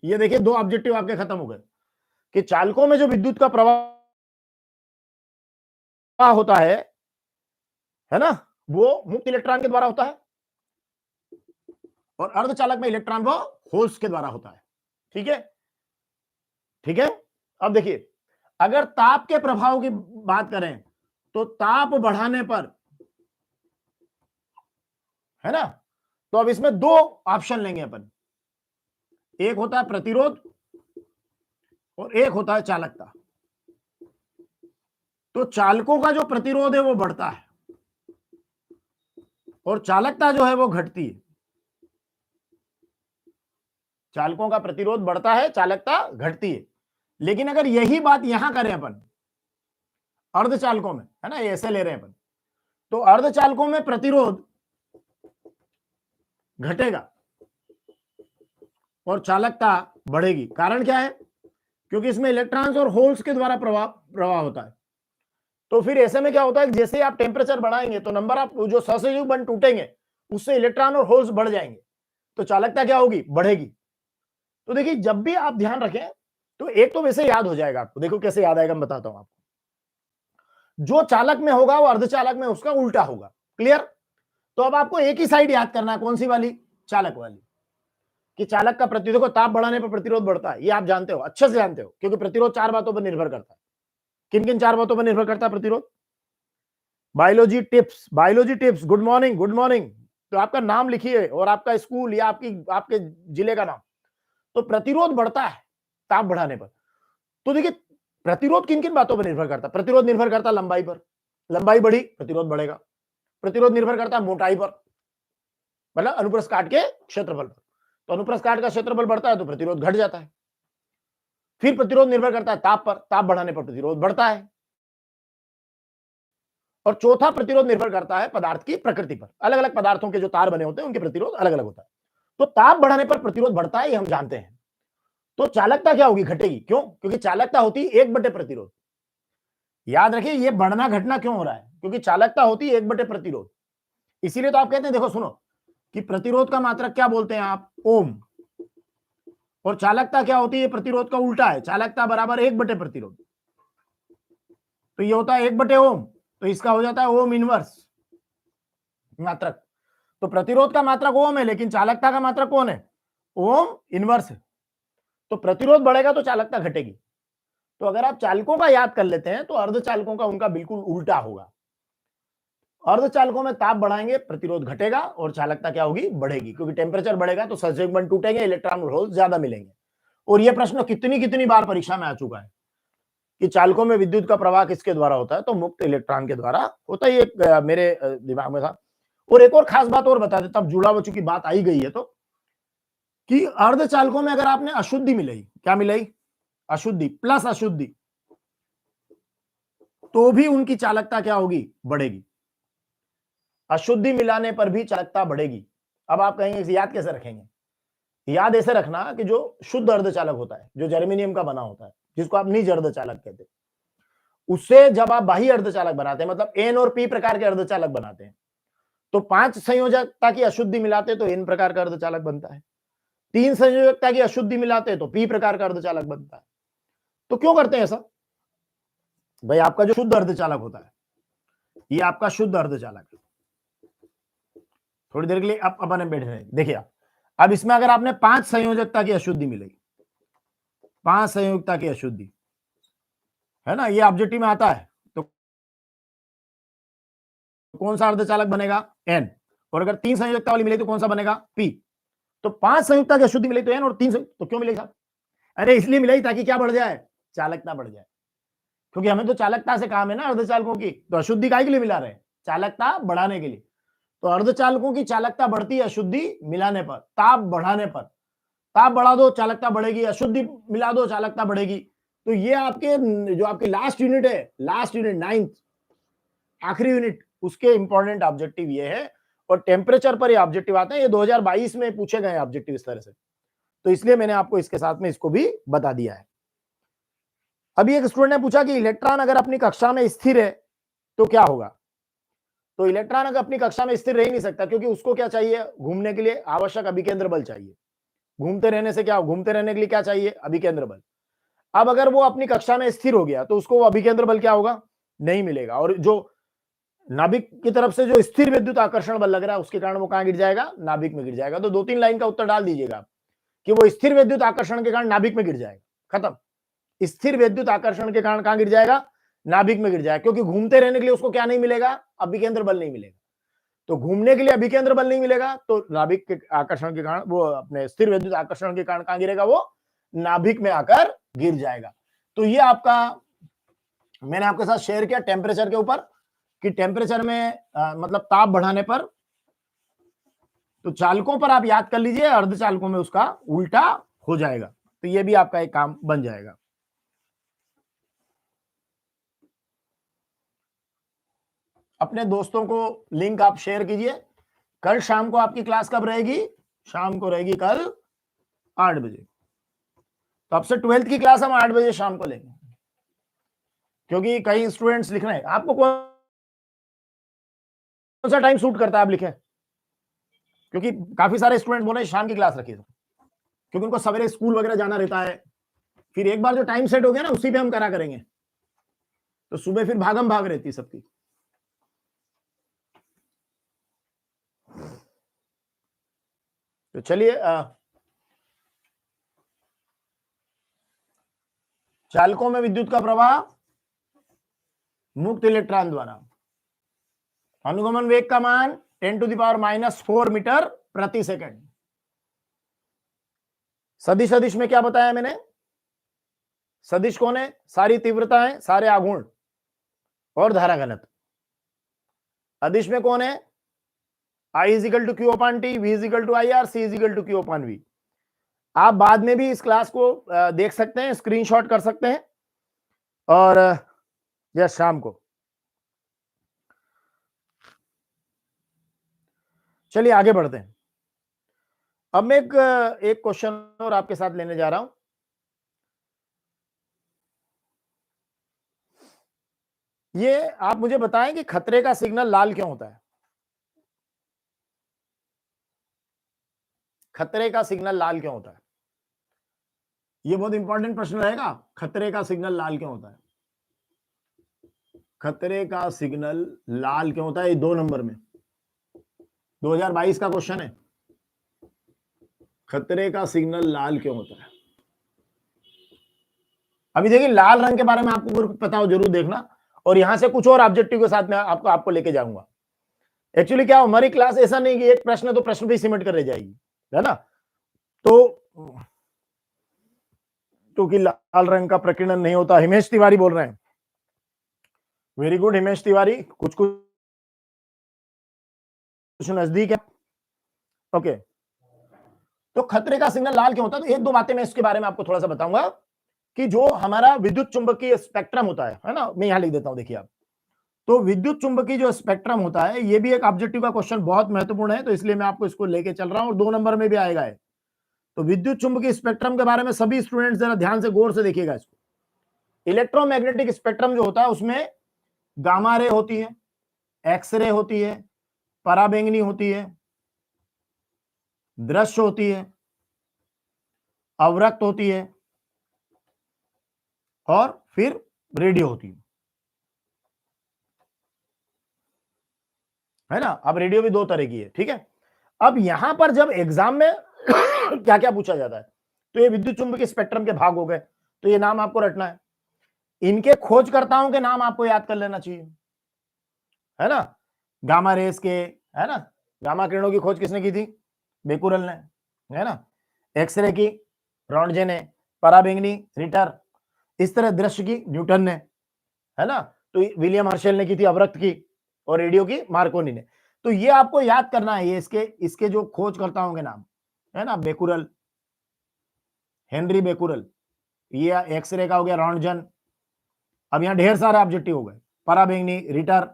ये देखिए दो ऑब्जेक्टिव आपके खत्म हो गए, कि चालकों में जो विद्युत का प्रवाह होता है ना, वो मुक्त इलेक्ट्रॉन के द्वारा होता है, और अर्धचालक में इलेक्ट्रॉन वो होल्स के द्वारा होता है। ठीक है, ठीक है। अब देखिए, अगर ताप के प्रभाव की बात करें तो ताप बढ़ाने पर, है ना, तो अब इसमें दो ऑप्शन लेंगे अपन, एक होता है प्रतिरोध और एक होता है चालकता। तो चालकों का जो प्रतिरोध है वो बढ़ता है और चालकता जो है वो घटती है। चालकों का प्रतिरोध बढ़ता है, चालकता घटती है। लेकिन अगर यही बात यहां करें अपन अर्धचालकों में, है ना, ऐसे ले रहे हैं अपन, तो अर्धचालकों में प्रतिरोध घटेगा और चालकता बढ़ेगी। कारण क्या है, क्योंकि इसमें इलेक्ट्रॉन्स और होल्स के द्वारा प्रवाह होता है। तो फिर ऐसे में क्या होता है, जैसे आप टेम्परेचर बढ़ाएंगे तो नंबर ऑफ जो सहसंयोजक बंध टूटेंगे, उससे इलेक्ट्रॉन और होल्स बढ़ जाएंगे, तो चालकता क्या होगी, बढ़ेगी। तो देखिए जब भी आप ध्यान रखें तो एक तो वैसे याद हो जाएगा आपको, देखो कैसे याद आएगा, मैं बताता हूं आपको। जो चालक में होगा वो अर्धचालक में उसका उल्टा होगा। क्लियर। तो अब आपको एक ही साइड याद करना है, कौन सी वाली, चालक वाली, कि चालक का प्रतिरोध, ताप बढ़ाने पर प्रतिरोध बढ़ता है, ये आप जानते हो, अच्छे से जानते हो, क्योंकि प्रतिरोध चार बातों पर निर्भर करता है। किन किन चार बातों पर निर्भर करता है प्रतिरोध? Biology tips, biology tips, good morning, good morning. तो आपका नाम लिखिए और आपका स्कूल या आपके जिले का नाम। तो प्रतिरोध बढ़ता है ताप बढ़ाने पर। तो देखिए प्रतिरोध किन किन बातों पर निर्भर करता है? प्रतिरोध निर्भर करता है लंबाई पर, लंबाई बढ़ी प्रतिरोध बढ़ेगा। प्रतिरोध निर्भर करता है मोटाई पर, मतलब अनुप्रस्थ काट के क्षेत्रफल पर। तो अनुप्रस्थ काट का क्षेत्रफल बढ़ता है तो प्रतिरोध घट जाता है। फिर प्रतिरोध निर्भर करता है ताप पर, ताप बढ़ाने पर प्रतिरोध बढ़ता है। और चौथा प्रतिरोध निर्भर करता है पदार्थ की प्रकृति पर। अलग अलग पदार्थों के जो तार बने होते हैं उनके प्रतिरोध अलग अलग होता है। तो ताप बढ़ाने पर प्रतिरोध बढ़ता है, ये हम जानते हैं। तो चालकता क्या होगी, घटेगी। क्यों? क्योंकि चालकता होती है 1 बटे प्रतिरोध। याद रखिए ये बढ़ना घटना क्यों हो रहा है, क्योंकि चालकता होती है 1 बटे प्रतिरोध। इसीलिए तो आप कहते हैं, देखो सुनो, कि प्रतिरोध का मात्रक क्या बोलते हैं आप, ओम। और चालकता क्या होती है, प्रतिरोध का उल्टा है, चालकता बराबर 1 बटे प्रतिरोध। तो ये होता है 1/ओम, तो इसका हो जाता है ओम इनवर्स मात्रक। तो प्रतिरोध का मात्रक ओम है, लेकिन चालकता का मात्रक कौन है, ओम इनवर्स है। तो प्रतिरोध बढ़ेगा तो चालकता घटेगी। तो अगर आप चालकों का याद कर लेते हैं तो अर्धचालकों का उनका बिल्कुल उल्टा होगा। अर्धचालकों में ताप बढ़ाएंगे, प्रतिरोध घटेगा और चालकता क्या होगी, बढ़ेगी, क्योंकि टेम्परेचर बढ़ेगा तो सहसंयोजक बंध टूटेंगे, इलेक्ट्रॉन और होल ज्यादा मिलेंगे। और यह प्रश्न कितनी कितनी बार परीक्षा में आ चुका है कि चालकों में विद्युत का प्रवाह किसके द्वारा होता है, तो मुक्त इलेक्ट्रॉन के द्वारा होता है। ये मेरे दिमाग में था। और एक और खास बात और बता देता, अब जुड़ा बच्चों की बात आई गई है तो, कि अर्धचालकों में अगर आपने अशुद्धि मिलाई, क्या मिलाई, अशुद्धि प्लस अशुद्धि, तो भी उनकी चालकता क्या होगी, बढ़ेगी। अशुद्धि मिलाने पर भी चालकता बढ़ेगी। अब आप कहेंगे इसे याद कैसे रखेंगे, याद ऐसे रखना कि जो शुद्ध अर्धचालक होता है, जो जर्मेनियम का बना होता है, जिसको आप निज अर्धचालक कहते हैं, उससे जब आप बाह्य अर्धचालक बनाते हैं, मतलब एन और पी प्रकार के अर्धचालक बनाते हैं, तो 5 संयोजकता की अशुद्धि मिलाते तो एन प्रकार का अर्धचालक बनता है, 3 संयोजकता की अशुद्धि मिलाते तो पी प्रकार का अर्धचालक बनता है। तो क्यों करते हैं ऐसा, भाई आपका जो शुद्ध अर्धचालक होता है, ये आपका शुद्ध अर्धचालक है। थोड़ी देर के लिए अब अपन बैठ रहे, देखिए अब इसमें अगर आपने 5 संयोजकता की अशुद्धि मिली, 5 संयोजकता की अशुद्धि है ना, ये ऑब्जेक्टिव में आता है, तो कौन सा अर्धचालक बनेगा, एन। और अगर 3 संयोजकता वाली मिली तो कौन सा बनेगा, पी। तो 5 संयुक्ता की अशुद्धि मिली तो एन, और 3 तो क्यों मिलेगी साहब, अरे इसलिए मिलाई ताकि क्या बढ़ जाए, चालकता बढ़ जाए, क्योंकि हमें तो चालकता से काम है ना अर्धचालकों की। तो अशुद्धि काहे के लिए मिला रहे हैं, चालकता बढ़ाने के लिए। तो अर्धचालकों की चालकता बढ़ती है अशुद्धि मिलाने पर, ताप बढ़ाने पर। ताप बढ़ा दो चालकता बढ़ेगी, अशुद्धि मिला दो चालकता बढ़ेगी। तो ये आपके जो आपकी लास्ट यूनिट है, लास्ट यूनिट 9th आखिरी यूनिट, उसके इंपॉर्टेंट ऑब्जेक्टिव ये है। और टेम्परेचर पर ये ऑब्जेक्टिव आते हैं, ये 2022 में पूछे गए ऑब्जेक्टिव इस तरह से, तो इसलिए मैंने आपको इसके साथ में इसको भी बता दिया है। अभी एक स्टूडेंट ने पूछा कि इलेक्ट्रॉन अगर अपनी कक्षा में स्थिर है तो क्या होगा। तो इलेक्ट्रॉन अगर अपनी कक्षा में स्थिर रह ही नहीं सकता, क्योंकि उसको क्या चाहिए, घूमने के लिए आवश्यक अभिकेंद्र बल चाहिए। घूमते रहने से क्या, घूमते रहने के लिए क्या चाहिए, अभिकेंद्र बल। अब अगर वो अपनी कक्षा में स्थिर हो गया तो उसको वो अभिकेंद्र बल क्या होगा, नहीं मिलेगा। और जो नाभिक की तरफ से जो स्थिर विद्युत आकर्षण बल लग रहा है उसके कारण वो कहां गिर जाएगा, नाभिक में गिर जाएगा। तो 2-3 लाइन का उत्तर डाल दीजिएगा आप कि वो स्थिर विद्युत आकर्षण के कारण नाभिक में गिर जाएगा, खत्म। स्थिर विद्युत आकर्षण के कारण कहां गिर जाएगा, नाभिक में गिर जाएगा, क्योंकि घूमते रहने के लिए उसको क्या नहीं मिलेगा, अभिकेंद्र बल नहीं मिलेगा। तो घूमने के लिए अभिकेंद्र बल नहीं मिलेगा तो नाभिक के आकर्षण के कारण, वो अपने स्थिर विद्युत आकर्षण के कारण कहां गिरेगा, वो नाभिक में आकर गिर जाएगा। तो ये आपका मैंने आपके साथ शेयर किया टेम्परेचर के ऊपर, कि टेम्परेचर में मतलब ताप बढ़ाने पर, तो चालकों पर आप याद कर लीजिए, अर्धचालकों में उसका उल्टा हो जाएगा। तो ये भी आपका एक काम बन जाएगा। अपने दोस्तों को लिंक आप शेयर कीजिए। कल शाम को आपकी क्लास कब रहेगी, शाम को रहेगी कल 8 बजे। तो अब से 12th की क्लास हम 8 बजे शाम को लेंगे, क्योंकि कई स्टूडेंट्स लिख रहे हैं। आपको कौन सा टाइम सूट करता है, आप लिखें, क्योंकि काफी सारे स्टूडेंट बोले शाम की क्लास रखिए, क्योंकि उनको सवेरे स्कूल वगैरह जाना रहता है। फिर एक बार जो टाइम सेट हो गया ना, उसी पे हम करा करेंगे, तो सुबह फिर भागम भाग रहती है सबकी। तो चलिए, चालकों में विद्युत का प्रवाह मुक्त इलेक्ट्रॉन द्वारा, अनुगमन वेग का मान 10⁻⁻⁴ मीटर प्रति सेकंड। सदिश सदिश में क्या बताया मैंने, सदिश कौन है, सारी तीव्रता है, सारे आघूर्ण और धारा घनत्व। अदिश में कौन है, I = Q/T, V = IR, C = Q/V। आप बाद में भी इस क्लास को देख सकते हैं, स्क्रीनशॉट कर सकते हैं, और या शाम को। चलिए आगे बढ़ते हैं। अब मैं एक क्वेश्चन और आपके साथ लेने जा रहा हूं। ये आप मुझे बताएं कि खतरे का सिग्नल लाल क्यों होता है, खतरे का सिग्नल लाल क्यों होता है। ये बहुत इंपॉर्टेंट प्रश्न रहेगा, खतरे का सिग्नल लाल क्यों होता है? खतरे का सिग्नल लाल क्यों होता है? ये 2 नंबर में 2022 का क्वेश्चन है। खतरे का सिग्नल लाल क्यों होता है? अभी देखिए, लाल रंग के बारे में आपको पता हो जरूर देखना, और यहां से कुछ और ऑब्जेक्टिव के साथ मैं आपको लेके जाऊंगा। एक्चुअली क्या हमारी क्लास ऐसा नहीं कि एक प्रश्न तो प्रश्न पे सिमट कर रह जाएगी, है ना? तो क्योंकि लाल रंग का प्रकीर्णन नहीं होता। हिमेश तिवारी बोल रहे हैं, वेरी गुड हिमेश तिवारी, कुछ नजदीक है। ओके, तो खतरे का सिग्नल लाल क्यों होता है? तो एक दो बातें मैं इसके बारे में आपको थोड़ा सा बताऊंगा कि जो हमारा विद्युत चुंबकीय स्पेक्ट्रम होता है ना, मैं यहां लिख देता हूं, देखिए आप। तो विद्युत चुंबकीय जो स्पेक्ट्रम होता है, ये भी एक ऑब्जेक्टिव का क्वेश्चन बहुत महत्वपूर्ण है, तो इसलिए मैं आपको इसको लेके चल रहा हूं और 2 नंबर में भी आएगा है। तो विद्युत चुंबकीय स्पेक्ट्रम के बारे में सभी स्टूडेंट्स जरा ध्यान से गौर से देखिएगा इसको। इलेक्ट्रोमैग्नेटिक स्पेक्ट्रम जो होता है उसमें गामा रे होती है, एक्स रे होती है, पराबैंगनी होती है, दृश्य होती है, अवरक्त होती है और फिर रेडियो होती है ना। अब रेडियो भी 2 तरह की है, ठीक है। अब यहां पर जब एग्जाम में क्या क्या पूछा जाता है, तो ये विद्युत चुंबकीय स्पेक्ट्रम के भाग हो गए, तो ये नाम आपको रटना है। इनके खोजकर्ताओं के नाम आपको याद कर लेना चाहिए, है ना। गामा रेस के, है ना, गामा किरणों की खोज किसने की थी? बेकुरल ने, है ना। एक्सरे की रॉन्टजे ने, पराबैंगनी रिटर, इस तरह दृश्य की न्यूटन ने, है ना। तो विलियम हर्शेल ने की थी अवरक्त की, और रेडियो की मार्कोनी ने। तो ये आपको याद करना है, ये इसके जो खोजकर्ताओं के नाम, है ना। बेकुरल, हेनरी बेकुरल, ये एक्सरे का हो गया रॉन्टजन। अब यहां ढेर सारे ऑब्जेक्टिव हो गए, पराबैंगनी रिटर,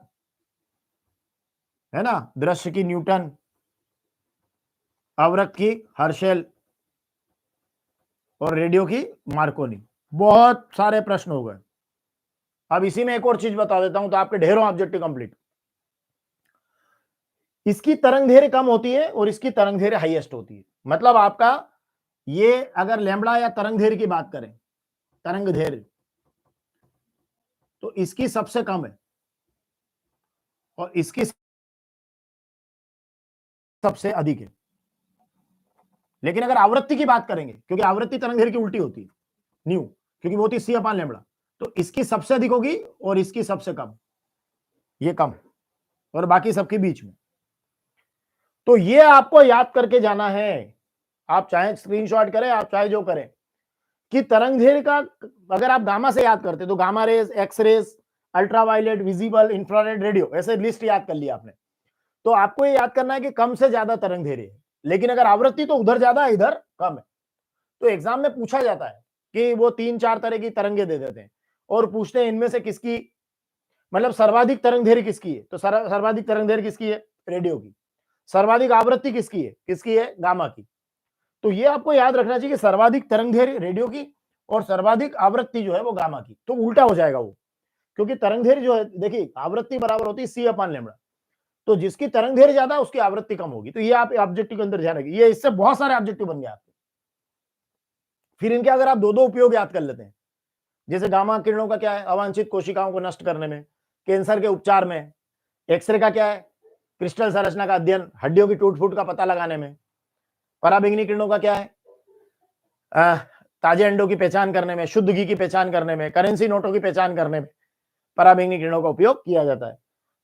है ना, दृश्य की न्यूटन, अवरक्त की हर्शेल और रेडियो की मार्कोनी। बहुत सारे प्रश्न हो गए। अब इसी में एक और चीज बता देता हूं, तो आपके ढेरों ऑब्जेक्टिव कंप्लीट। इसकी तरंग दैर्घ्य कम होती है और इसकी तरंग दैर्घ्य हाईएस्ट होती है। मतलब आपका ये अगर लैम्बडा या तरंग दैर्घ्य की बात करें, तरंग दैर्घ्य, तो इसकी सबसे कम है और इसकी सबसे अधिक है। लेकिन अगर आवृत्ति की बात करेंगे, क्योंकि आवृत्ति तरंग दैर्घ्य की उल्टी होती है, न्यू, क्योंकि वो होती सी अपान लैम्बडा, तो इसकी सबसे अधिक होगी और इसकी सबसे कम, ये कम, और बाकी सबके बीच में। तो ये आपको याद करके जाना है, आप चाहे स्क्रीनशॉट करें, आप चाहे जो करें, कि तरंग दैर्घ्य का अगर आप गामा से याद करते तो gamma rays, X rays, ultraviolet, visible, infrared, radio, ऐसे लिस्ट याद कर लिया आपने। तो आपको ये याद करना है कि कम से ज्यादा तरंग दैर्घ्य है, लेकिन अगर आवृत्ति तो उधर ज्यादा है इधर कम है। तो एग्जाम में पूछा जाता है कि वो 3-4 तरह की तरंगे दे देते हैं और पूछते हैं इनमें से किसकी, मतलब सर्वाधिक तरंग दैर्घ्य किसकी है, तो सर्वाधिक तरंग दैर्घ्य किसकी है? रेडियो की। सर्वाधिक आवृत्ति किसकी है? किसकी है? गामा की। तो ये आपको याद रखना चाहिए कि सर्वाधिक तरंग दैर्घ्य रेडियो की और सर्वाधिक आवृत्ति जो है वो गामा की। तो उल्टा हो जाएगा वो, क्योंकि तरंग दैर्घ्य जो है, देखिए आवृत्ति बराबर होती है सी अपान लैम्बडा, तो जिसकी तरंग दैर्घ्य ज्यादा उसकी आवृत्ति कम होगी। तो ये आप ऑब्जेक्टिव के अंदर ध्यान रखिए, ये इससे बहुत सारे ऑब्जेक्टिव बन गए आपके। फिर इनके अगर आप 2-2 उपयोग याद कर लेते हैं, जैसे गामा किरणों का क्या है? अवांछित कोशिकाओं को नष्ट करने में, कैंसर के उपचार में। एक्सरे का क्या है? क्रिस्टल संरचना का अध्ययन, हड्डियों की टूट फूट का पता लगाने में। पराबैंगनी किरणों का क्या है? ताजे अंडों की पहचान करने में, शुद्ध घी की पहचान करने में, करेंसी नोटों की पहचान करने में पराबैंगनी किरणों का उपयोग किया जाता है।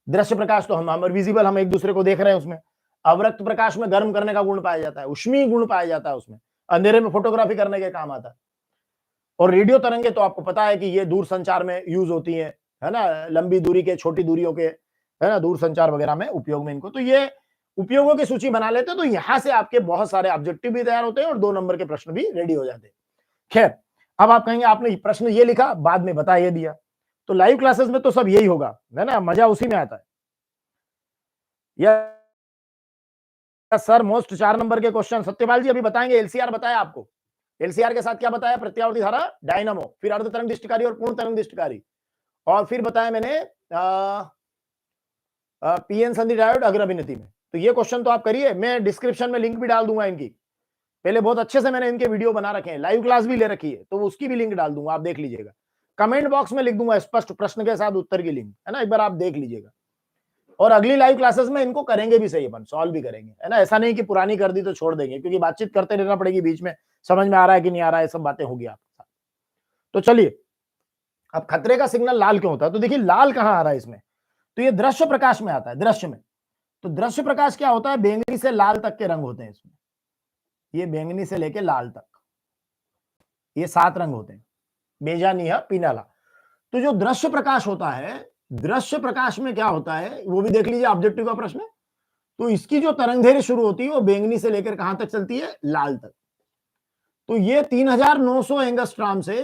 दृश्य प्रकाश तो हम विजिबल, हम एक दूसरे को देख रहे हैं उसमें। अवरक्त प्रकाश में गर्म करने का गुण पाया जाता है, उष्मीय गुण पाया जाता है उसमें, अंधेरे में फोटोग्राफी करने के काम आता है। और रेडियो तरंगे तो आपको पता है कि ये दूर संचार में यूज होती है ना, लंबी दूरी के, छोटी दूरियों के, है ना, दूर संचार वगैरह में उपयोग में इनको। तो ये उपयोगों की सूची बना लेते हैं, तो यहां से आपके बहुत सारे ऑब्जेक्टिव भी तैयार होते हैं और 2 नंबर के प्रश्न भी रेडी हो जाते हैं। खैर, अब आप कहेंगे आपने प्रश्न ये लिखा, बाद में बता ये दिया। तो लाइव क्लासेस में तो सब यही होगा, है ना, मजा उसी में आता है। या सर मोस्ट 4 नंबर के क्वेश्चन सत्यपाल जी अभी बताएंगे। एलसीआर बताया आपको, एलसीआर के साथ क्या बताया? प्रत्यावर्ती धारा, डायनामो, फिर अर्ध तरंग दृष्टिकारी और पूर्ण तरंग दृष्टिकारी, और फिर बताया मैंने पीएन संधि डायोड अग्र अभिनति में। तो ये क्वेश्चन तो आप करिए, मैं डिस्क्रिप्शन में लिंक भी डाल दूंगा इनकी, पहले बहुत अच्छे से मैंने इनके वीडियो बना रखे हैं, लाइव क्लास भी ले रखी है, तो उसकी भी लिंक डाल दूंगा, आप देख लीजिएगा। कमेंट बॉक्स में लिख दूंगा स्पष्ट प्रश्न के साथ उत्तर की लिंक, है ना, एक बार आप देख लीजिएगा। और अगली लाइव क्लासेस में इनको करेंगे भी सही, अपन सॉल्व भी करेंगे, है ना। ऐसा नहीं कि पुरानी कर दी तो छोड़ देंगे, क्योंकि बातचीत करते रहना पड़ेगी बीच में, समझ में आ रहा है कि नहीं आ रहा है, सब बातें होगी आपके साथ। तो चलिए, अब खतरे का सिग्नल लाल क्यों होता है, तो देखिए लाल कहां आ रहा है इसमें, तो ये दृश्य प्रकाश में आता है, दृश्य में। तो दृश्य प्रकाश क्या होता है, बैंगनी से लाल तक के रंग होते हैं इसमें, ये बैंगनी से लेके लाल तक, ये 7 रंग होते हैं, बेजानिया पीनाला। तो जो दृश्य प्रकाश होता है, दृश्य प्रकाश में क्या होता है वो भी देख लीजिए, ऑब्जेक्टिव का प्रश्न है। तो इसकी जो तरंगधैर्घ्य शुरू होती है वो बैंगनी से लेकर कहां तक चलती है, लाल तक। तो ये 3900 एंगस्ट्रॉम से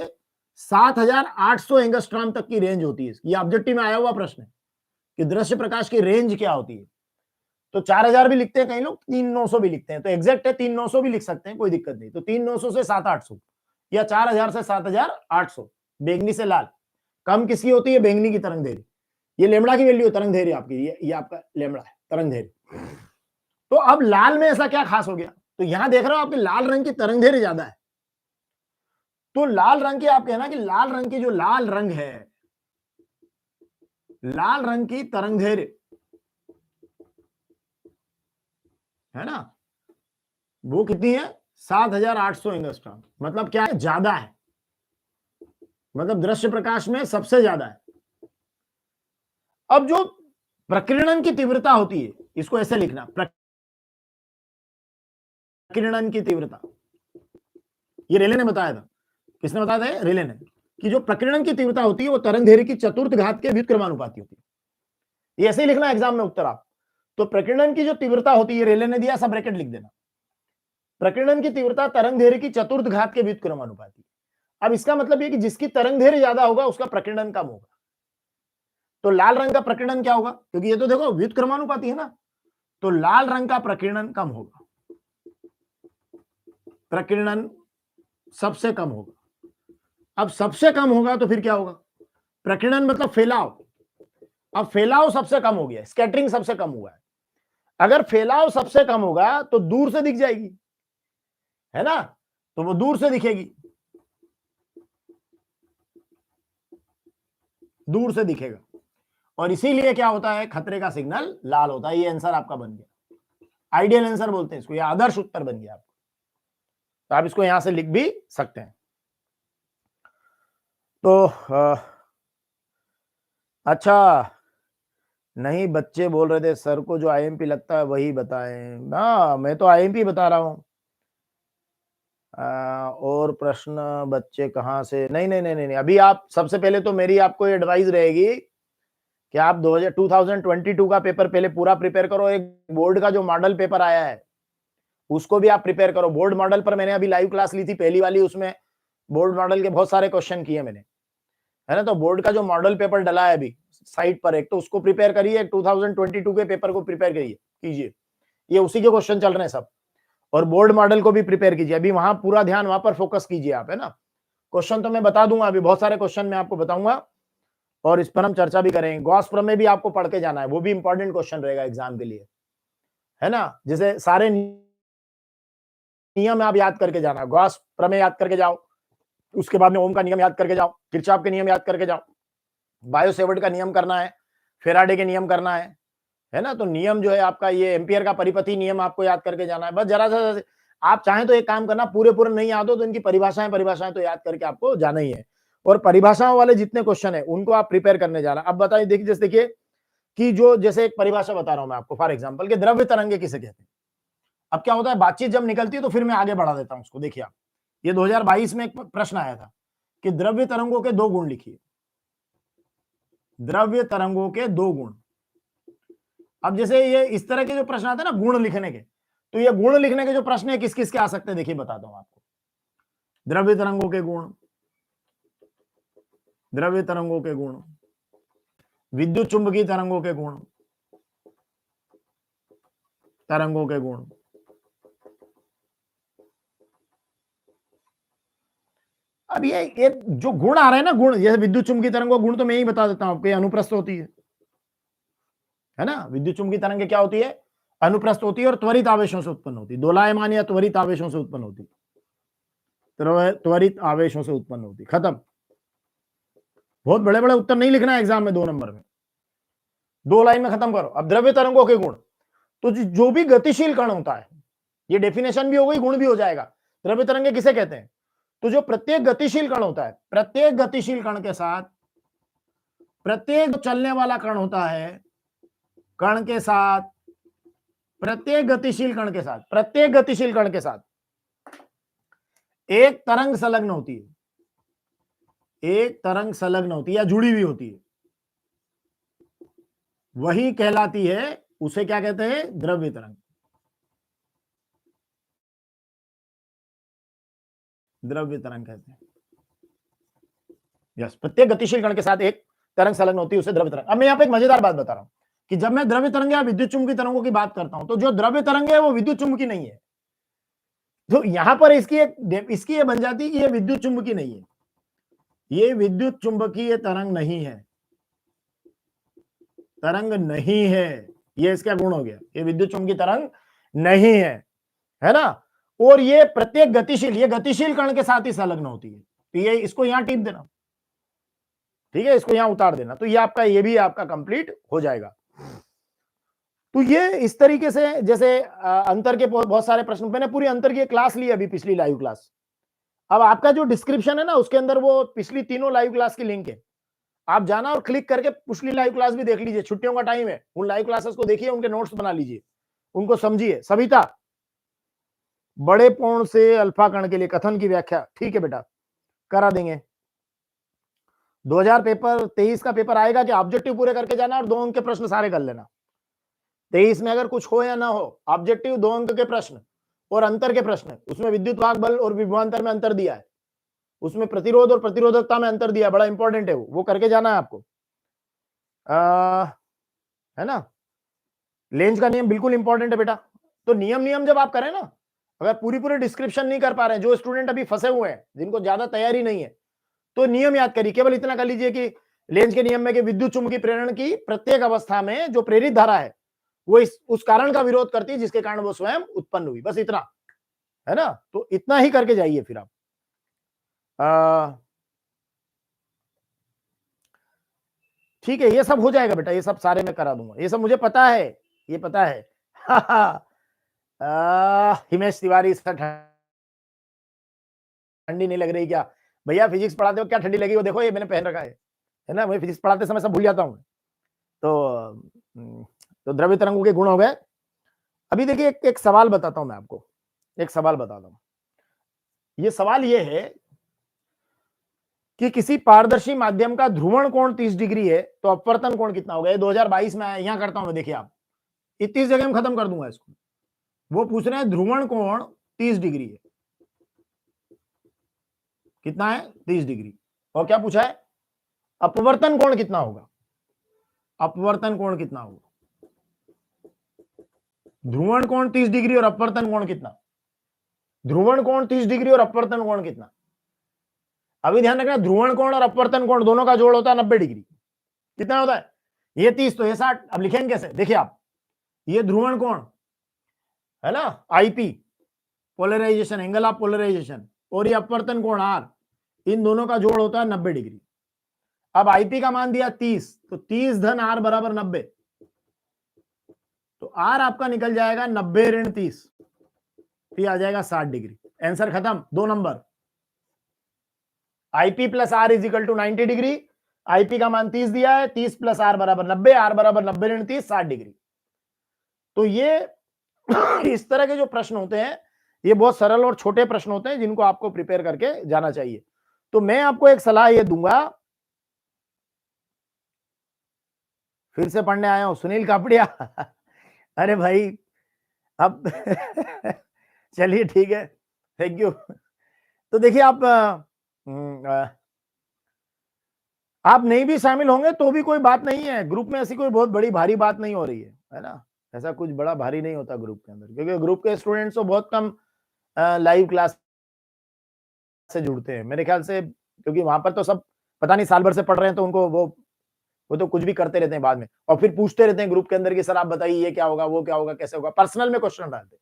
7800 एंगस्ट्रॉम तक की रेंज होती है इसकी। ये ऑब्जेक्टिव में आया हुआ प्रश्न है कि दृश्य प्रकाश की रेंज क्या होती है। तो 4000 भी लिखते हैं कई लोग, 3900 भी लिखते हैं, तो एग्जैक्ट है 3900 भी लिख सकते हैं, कोई दिक्कत नहीं। तो 3900 से 7800 या 4000 से 7800, बैंगनी से लाल। कम किसकी होती है, बैंगनी की तरंगधैर्घ्य। ये लेमड़ा की वैल्यू है, तरंगधैर्घ्य आपकी, ये आपका लेमड़ा है, तरंगधैर्घ्य। तो अब लाल में ऐसा क्या खास हो गया, तो यहां देख रहे हो आपके लाल रंग की तरंगधैर्घ्य ज्यादा है। तो लाल रंग की आप कहना कि लाल रंग की जो लाल रंग है, लाल रंग की तरंगधैर्घ्य है ना, वो कितनी है, 7800 एंगस्ट्रॉम। मतलब क्या है, ज्यादा है, मतलब दृश्य प्रकाश में सबसे ज्यादा है। अब जो प्रकीर्णन की तीव्रता होती है, इसको ऐसे लिखना, प्रकीर्णन की तीव्रता, ये रेले ने बताया था। किसने बताया था, रेले ने, कि जो प्रकीर्णन की तीव्रता होती है वो तरंगधैर्घ्य की चतुर्थ घात के व्युत्क्रमानुपाती होती है। ये ऐसे ही लिखना एग्जाम में उत्तर आप। तो प्रकीर्णन की जो तीव्रता होती है, रेले ने दिया, सब ब्रैकेट लिख देना, प्रकीर्णन की तीव्रता तरंगधैर्घ्य की चतुर्थ घात के व्युत्क्रमानुपाती। अब इसका मतलब ये कि जिसकी तरंगधैर्घ्य ज्यादा होगा उसका प्रकीर्णन कम होगा। तो लाल रंग का प्रकीर्णन क्या होगा, क्योंकि ये तो देखो व्युत्क्रमानुपाती है ना, तो लाल रंग का प्रकीर्णन कम होगा, प्रकीर्णन सबसे कम होगा। अब सबसे कम होगा तो फिर क्या होगा, प्रकीर्णन मतलब फैलाव, अब फैलाव सबसे कम हो गया, स्कैटरिंग सबसे कम हुआ है। अगर फैलाव सबसे कम होगा तो दूर से दिख जाएगी, है ना, तो वो दूर से दिखेगी, दूर से दिखेगा, और इसीलिए क्या होता है, खतरे का सिग्नल लाल होता है। ये आंसर आपका बन गया, आइडियल आंसर बोलते हैं इसको, ये आदर्श उत्तर बन गया आपका। तो आप इसको यहां से लिख भी सकते हैं। तो अच्छा, नहीं बच्चे बोल रहे थे सर को जो आईएमपी लगता है वही बताएं ना, मैं तो आईएमपी बता रहा हूं। और प्रश्न बच्चे कहां से, नहीं नहीं नहीं नहीं, अभी आप सबसे पहले तो मेरी आपको एडवाइस रहेगी कि आप 2022 का पेपर पहले पूरा प्रिपेयर करो। एक बोर्ड का जो मॉडल पेपर आया है उसको भी आप प्रिपेयर करो। बोर्ड मॉडल पर मैंने अभी लाइव क्लास ली थी पहली वाली, उसमें बोर्ड मॉडल के बहुत सारे क्वेश्चन किए मैंने, है ना। तो बोर्ड का जो मॉडल पेपर डला है अभी साइट पर, एक तो उसको प्रिपेयर करिए, 2022 के पेपर को प्रिपेयर करिए कीजिए, ये उसी के क्वेश्चन चल रहे हैं सब। और बोर्ड मॉडल को भी प्रिपेयर कीजिए, अभी वहां पूरा ध्यान वहां पर फोकस कीजिए आप, है ना। क्वेश्चन तो मैं बता दूंगा, अभी बहुत सारे क्वेश्चन मैं आपको बताऊंगा और इस पर हम चर्चा भी करेंगे। गॉस प्रमेय भी आपको पढ़ के जाना है, वो भी इंपॉर्टेंट क्वेश्चन रहेगा एग्जाम के लिए, है ना। जैसे सारे नियम आप याद करके जाना, गॉस प्रमेय याद करके जाओ, उसके बाद में ओम का नियम याद करके जाओ, किरचॉफ के नियम याद करके जाओ, बायो-सेवर्ट का नियम करना है, फेराडे के नियम करना है ना। तो नियम जो है आपका, ये एम्पियर का परिपथी नियम आपको याद करके जाना है। बस जरा सा आप चाहें तो एक काम करना, पूरे नहीं याद हो तो इनकी परिभाषाएं तो याद करके आपको जाना ही है। और परिभाषाओं वाले जितने क्वेश्चन है उनको आप प्रिपेयर करने जाना। अब बताइए, देखिए जैसे देखिए कि जो जैसे एक परिभाषा बता रहा हूं मैं आपको, फॉर एग्जाम्पल कि द्रव्य तरंगे किसे कहते हैं। अब क्या होता है, बातचीत जब निकलती है तो फिर मैं आगे बढ़ा देता हूं उसको। देखिए आप, ये 2022 में एक प्रश्न आया था कि द्रव्य तरंगों के 2 गुण लिखिए, द्रव्य तरंगों के 2 गुण। अब जैसे ये इस तरह के जो प्रश्न आते हैं ना गुण लिखने के, तो ये गुण लिखने के जो प्रश्न है किस किस के आ सकते हैं, देखिए बताता हूं आपको। द्रव्य तरंगों के गुण, द्रव्य तरंगों के गुण, विद्युत चुंबकीय तरंगों के गुण, तरंगों के गुण। अब ये जो गुण आ रहे हैं ना, गुण, जैसे विद्युत चुंबकीय तरंगों गुण तो मैं ही बता देता हूं आपको, अनुप्रस्थ होती है ना। विद्युत चुंबकीय तरंग क्या होती है, अनुप्रस्थ होती है और त्वरित आवेशों से उत्पन्न होती है। दोलायमान या त्वरित आवेशों से उत्पन्न होती है, त्वरित आवेशों से उत्पन्न होती। खत्म। बहुत बड़े बड़े उत्तर नहीं लिखना है एग्जाम में 2 नंबर में, 2 लाइन में खत्म करो। अब द्रव्य तरंगों के गुण, तो जो भी गतिशील कण होता है, ये डेफिनेशन भी हो गई, गुण भी हो जाएगा। द्रव्य तरंगे किसे कहते हैं? तो जो प्रत्येक गतिशील कण होता है, प्रत्येक गतिशील कण के साथ, प्रत्येक चलने वाला कण होता है, कण के साथ, प्रत्येक गतिशील कण के साथ, प्रत्येक गतिशील कण के साथ एक तरंग संलग्न होती है, एक तरंग संलग्न होती है या जुड़ी हुई होती है, वही कहलाती है, उसे क्या कहते हैं? द्रव्य तरंग। द्रव्य तरंग कहते हैं। यस, प्रत्येक गतिशील कण के साथ एक तरंग संलग्न होती है, उसे द्रव्य तरंग। अब मैं यहां पे एक मजेदार बात बता रहा हूं कि जब मैं द्रव्य तरंग या विद्युत चुंबकीय तरंगों की बात करता हूं, तो जो द्रव्य तरंग है वो विद्युत चुंबकीय नहीं है। तो यहां पर इसकी ये बन जाती है कि ये विद्युत चुंबकीय नहीं है, ये विद्युत चुंबकीय तरंग नहीं है, तरंग नहीं है, ये इसका गुण हो गया, ये विद्युत चुंबकीय तरंग नहीं है ना। और ये प्रत्येक गतिशील, ये गतिशील कण के साथ ही संलग्न होती है। तो ये इसको यहां टिप देना, ठीक है, इसको यहां उतार देना, तो ये आपका, ये भी आपका कंप्लीट हो जाएगा। तो ये इस तरीके से, जैसे अंतर के बहुत सारे प्रश्न, मैंने पूरी अंतर की क्लास ली अभी, पिछली लाइव क्लास। अब आपका जो डिस्क्रिप्शन है ना, उसके अंदर वो पिछली तीनों लाइव क्लास की लिंक है, आप जाना और क्लिक करके पिछली लाइव क्लास भी देख लीजिए। छुट्टियों का टाइम है, उन लाइव क्लासेस को देखिए, उनके नोट्स बना लीजिए, उनको समझिए। सविता, बड़े पूर्ण से अल्फा कण के लिए कथन की व्याख्या, ठीक है बेटा, करा देंगे। 2023 का पेपर आएगा कि ऑब्जेक्टिव पूरे करके जाना और 2 अंक के प्रश्न सारे कर लेना। 23 में अगर कुछ हो या ना हो, ऑब्जेक्टिव 2 अंक के प्रश्न और अंतर के प्रश्न, उसमें विद्युत वाहक बल और विभवांतर में अंतर दिया है, उसमें प्रतिरोध और प्रतिरोधकता में अंतर दिया, बड़ा इंपॉर्टेंट है वो करके जाना है आपको, है ना। लेंज का नियम बिल्कुल इंपॉर्टेंट है बेटा। तो नियम जब आप करें ना, अगर पूरी डिस्क्रिप्शन नहीं कर पा रहे हैं, जो स्टूडेंट अभी फंसे हुए हैं, जिनको ज्यादा तैयारी नहीं है, तो नियम याद करिए। केवल इतना कर लीजिए कि लेंज के नियम में कि विद्युत चुंबकीय प्रेरण की प्रत्येक अवस्था में जो प्रेरित धारा है, वो उस कारण का विरोध करती है जिसके कारण वो स्वयं उत्पन्न हुई, बस इतना, है ना। तो इतना ही करके जाइए फिर आप। ठीक है, ये सब हो जाएगा बेटा, ये सब सारे मैं करा दूंगा, ये सब मुझे पता है, ये पता है। हिमेश तिवारी, सर ठंडी नहीं लग रही क्या? भैया फिजिक्स पढ़ाते हो, क्या ठंडी लगी? वो देखो, ये मैंने पहन रखा है ना, मैं फिजिक्स पढ़ाते समय सब भूल जाता हूँ। तो द्रव्य तरंगों के गुण हो गए। अभी देखिए, एक सवाल बताता हूं मैं आपको, एक सवाल बताता हूं। ये सवाल ये है कि किसी पारदर्शी माध्यम का ध्रुवण कोण 30 डिग्री है, तो अपवर्तन कोण कितना होगा? ये 2022 में आया, यहां करता हूं मैं, देखिए आप, 30 जगह में खत्म कर दूंगा इसको। वो पूछ रहे हैं ध्रुवण कोण 30 डिग्री है, कितना है? 30 डिग्री। और क्या पूछा है? अपवर्तन कोण कितना होगा? अपवर्तन कोण कितना होगा? ध्रुवण कोण 30 डिग्री और अपवर्तन कोण कितना? ध्रुवण कोण 30 डिग्री और अपवर्तन कोण कितना? अभी ध्यान रखना, ध्रुवण कोण और अपवर्तन कोण दोनों का जोड़ होता है 90 डिग्री। कितना होता है? ये 30, तो ये 60। अब लिखेंगे कैसे? देखिए आप, ये ध्रुवण कोण है ना, IP, polarisation, angle of polarisation, और ये अपवर्तन कोण आर, इन दोनों का जोड़ होता है 90 डिग्री। अब आईपी का मान दिया 30, तो 30 धन आर बराबर 90, तो आर आपका निकल जाएगा 90 ऋण 30, फिर आ जाएगा 60 डिग्री। आंसर खत्म, 2 number. IP plus R is equal to 90 degree. IP का मान 30 दिया है, 30 प्लस आर बराबर 90, आर बराबर 90 ऋण 30, 60 डिग्री। तो ये इस तरह के जो प्रश्न होते हैं, ये बहुत सरल और छोटे प्रश्न होते हैं, जिनको आपको प्रिपेयर करके जाना चाहिए। तो मैं आपको एक सलाह ये दूंगा, फिर से पढ़ने आया हूं सुनील कापड़िया। अरे भाई, अब चलिए ठीक है, थैंक यू। तो देखिए आप नहीं भी शामिल होंगे तो भी कोई बात नहीं है, ग्रुप में ऐसी कोई बहुत बड़ी भारी बात नहीं हो रही है ना। ऐसा कुछ बड़ा भारी नहीं होता ग्रुप के अंदर, क्योंकि ग्रुप के स्टूडेंट्स तो बहुत कम लाइव क्लास से जुड़ते हैं मेरे ख्याल से, क्योंकि वहां पर तो सब पता नहीं साल भर से पढ़ रहे हैं, तो उनको वो वो तो कुछ भी करते रहते हैं बाद में, और फिर पूछते रहते हैं ग्रुप के अंदर कि सर आप बताइए ये क्या होगा, वो क्या होगा, कैसे होगा। पर्सनल में क्वेश्चन डालते,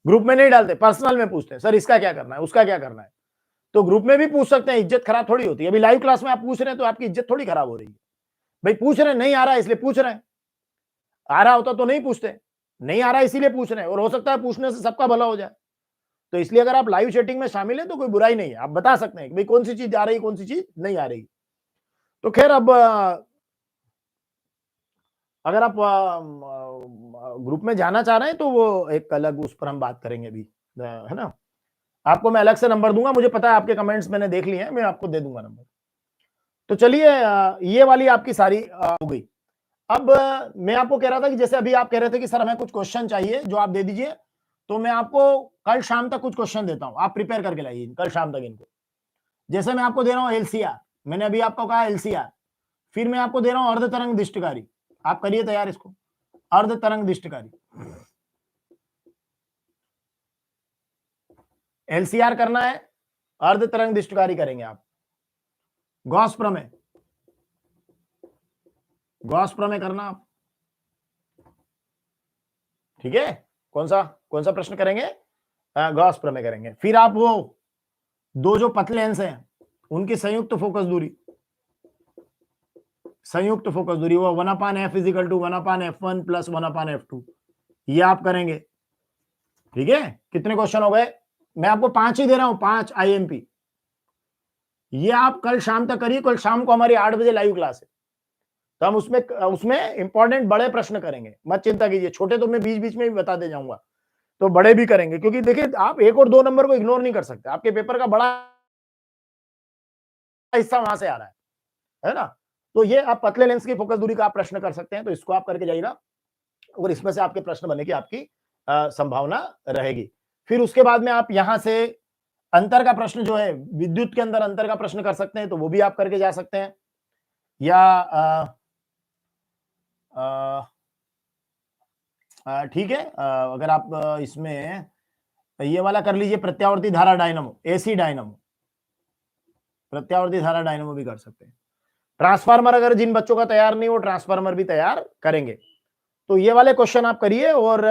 ग्रुप में नहीं डालते, पर्सनल में पूछते हैं, सर इसका क्या करना है, उसका क्या करना है। तो ग्रुप में भी पूछ सकते हैं, इज्जत खराब थोड़ी होती है। अभी लाइव क्लास में आप पूछ रहे हैं तो आपकी इज्जत थोड़ी खराब हो रही है। भाई पूछ रहे हैं, नहीं आ रहा है इसलिए पूछ रहे हैं, आ रहा होता तो नहीं पूछते, नहीं आ रहा है इसीलिए पूछ रहे हैं, और हो सकता है पूछने से सबका भला हो जाए। तो इसलिए अगर आप लाइव चैटिंग में शामिल हैं तो कोई बुराई नहीं है, आप बता सकते हैं कि भाई कौन सी चीज आ रही है, कौन सी चीज नहीं आ रही। तो खैर अब अगर आप ग्रुप में जाना चाह रहे हैं तो वो एक अलग उस पर हम बात करेंगे अभी, है ना। आपको मैं अलग से नंबर दूंगा, मुझे पता है आपके कमेंट्स मैंने देख लिए हैं, मैं आपको दे दूंगा नंबर। तो चलिए ये वाली आपकी सारी हो गई। अब मैं आपको कह रहा था कि जैसे अभी आप कह रहे थे कि सर हमें कुछ क्वेश्चन चाहिए जो आप दे दीजिए, तो मैं आपको कल शाम तक कुछ क्वेश्चन देता हूं, आप प्रिपेयर करके लाइए कल शाम तक इनको। जैसे मैं आपको दे रहा हूं एलसीआर, मैंने अभी आपको कहा एलसीआर, फिर मैं आपको दे रहा हूं अर्ध तरंग दिष्टकारी, आप करिए तैयार इसको, अर्ध तरंग दिष्टकारी। एलसीआर करना है, अर्ध तरंग दिष्टकारी करेंगे आप। गॉस प्रमेय, गॉस प्रमेय करना आप, ठीक है। कौन सा प्रश्न करेंगे, गॉस प्रमेय करेंगे। फिर आप वो दो जो पतले लेंस हैं उनकी संयुक्त फोकस दूरी, संयुक्त फोकस दूरी वो 1/f is equal to 1/f1 plus 1/f2, ये आप करेंगे, ठीक है। कितने क्वेश्चन हो गए, मैं आपको 5 ही दे रहा हूं, 5 आईएमपी। ये आप कल शाम तक करिए, कल शाम को हमारी 8 बजे लाइव क्लास है, तो हम उसमें इंपॉर्टेंट बड़े प्रश्न करेंगे, मत चिंता कीजिए, छोटे तो मैं बीच बीच में भी बता दे जाऊंगा, तो बड़े भी करेंगे, क्योंकि देखिए आप 1 और 2 नंबर को इग्नोर नहीं कर सकते, आपके पेपर का बड़ा हिस्सा वहां से आ रहा है ना। तो ये आप पतले लेंस की फोकस दूरी का आप प्रश्न कर सकते हैं, तो इसको आप करके जाइएगा, और इसमें से आपके प्रश्न बनने की आपकी संभावना रहेगी। फिर उसके बाद में आप यहां से अंतर का प्रश्न जो है, विद्युत के अंदर अंतर का प्रश्न कर सकते हैं, तो वो भी आप करके जा सकते हैं। या ठीक है, अगर आप इसमें ये वाला कर लीजिए, प्रत्यावर्ती धारा डायनामो, एसी डायनामो, प्रत्यावर्ती धारा डायनामो भी कर सकते हैं। ट्रांसफार्मर अगर जिन बच्चों का तैयार नहीं, वो ट्रांसफार्मर भी तैयार करेंगे। तो ये वाले क्वेश्चन आप करिए, और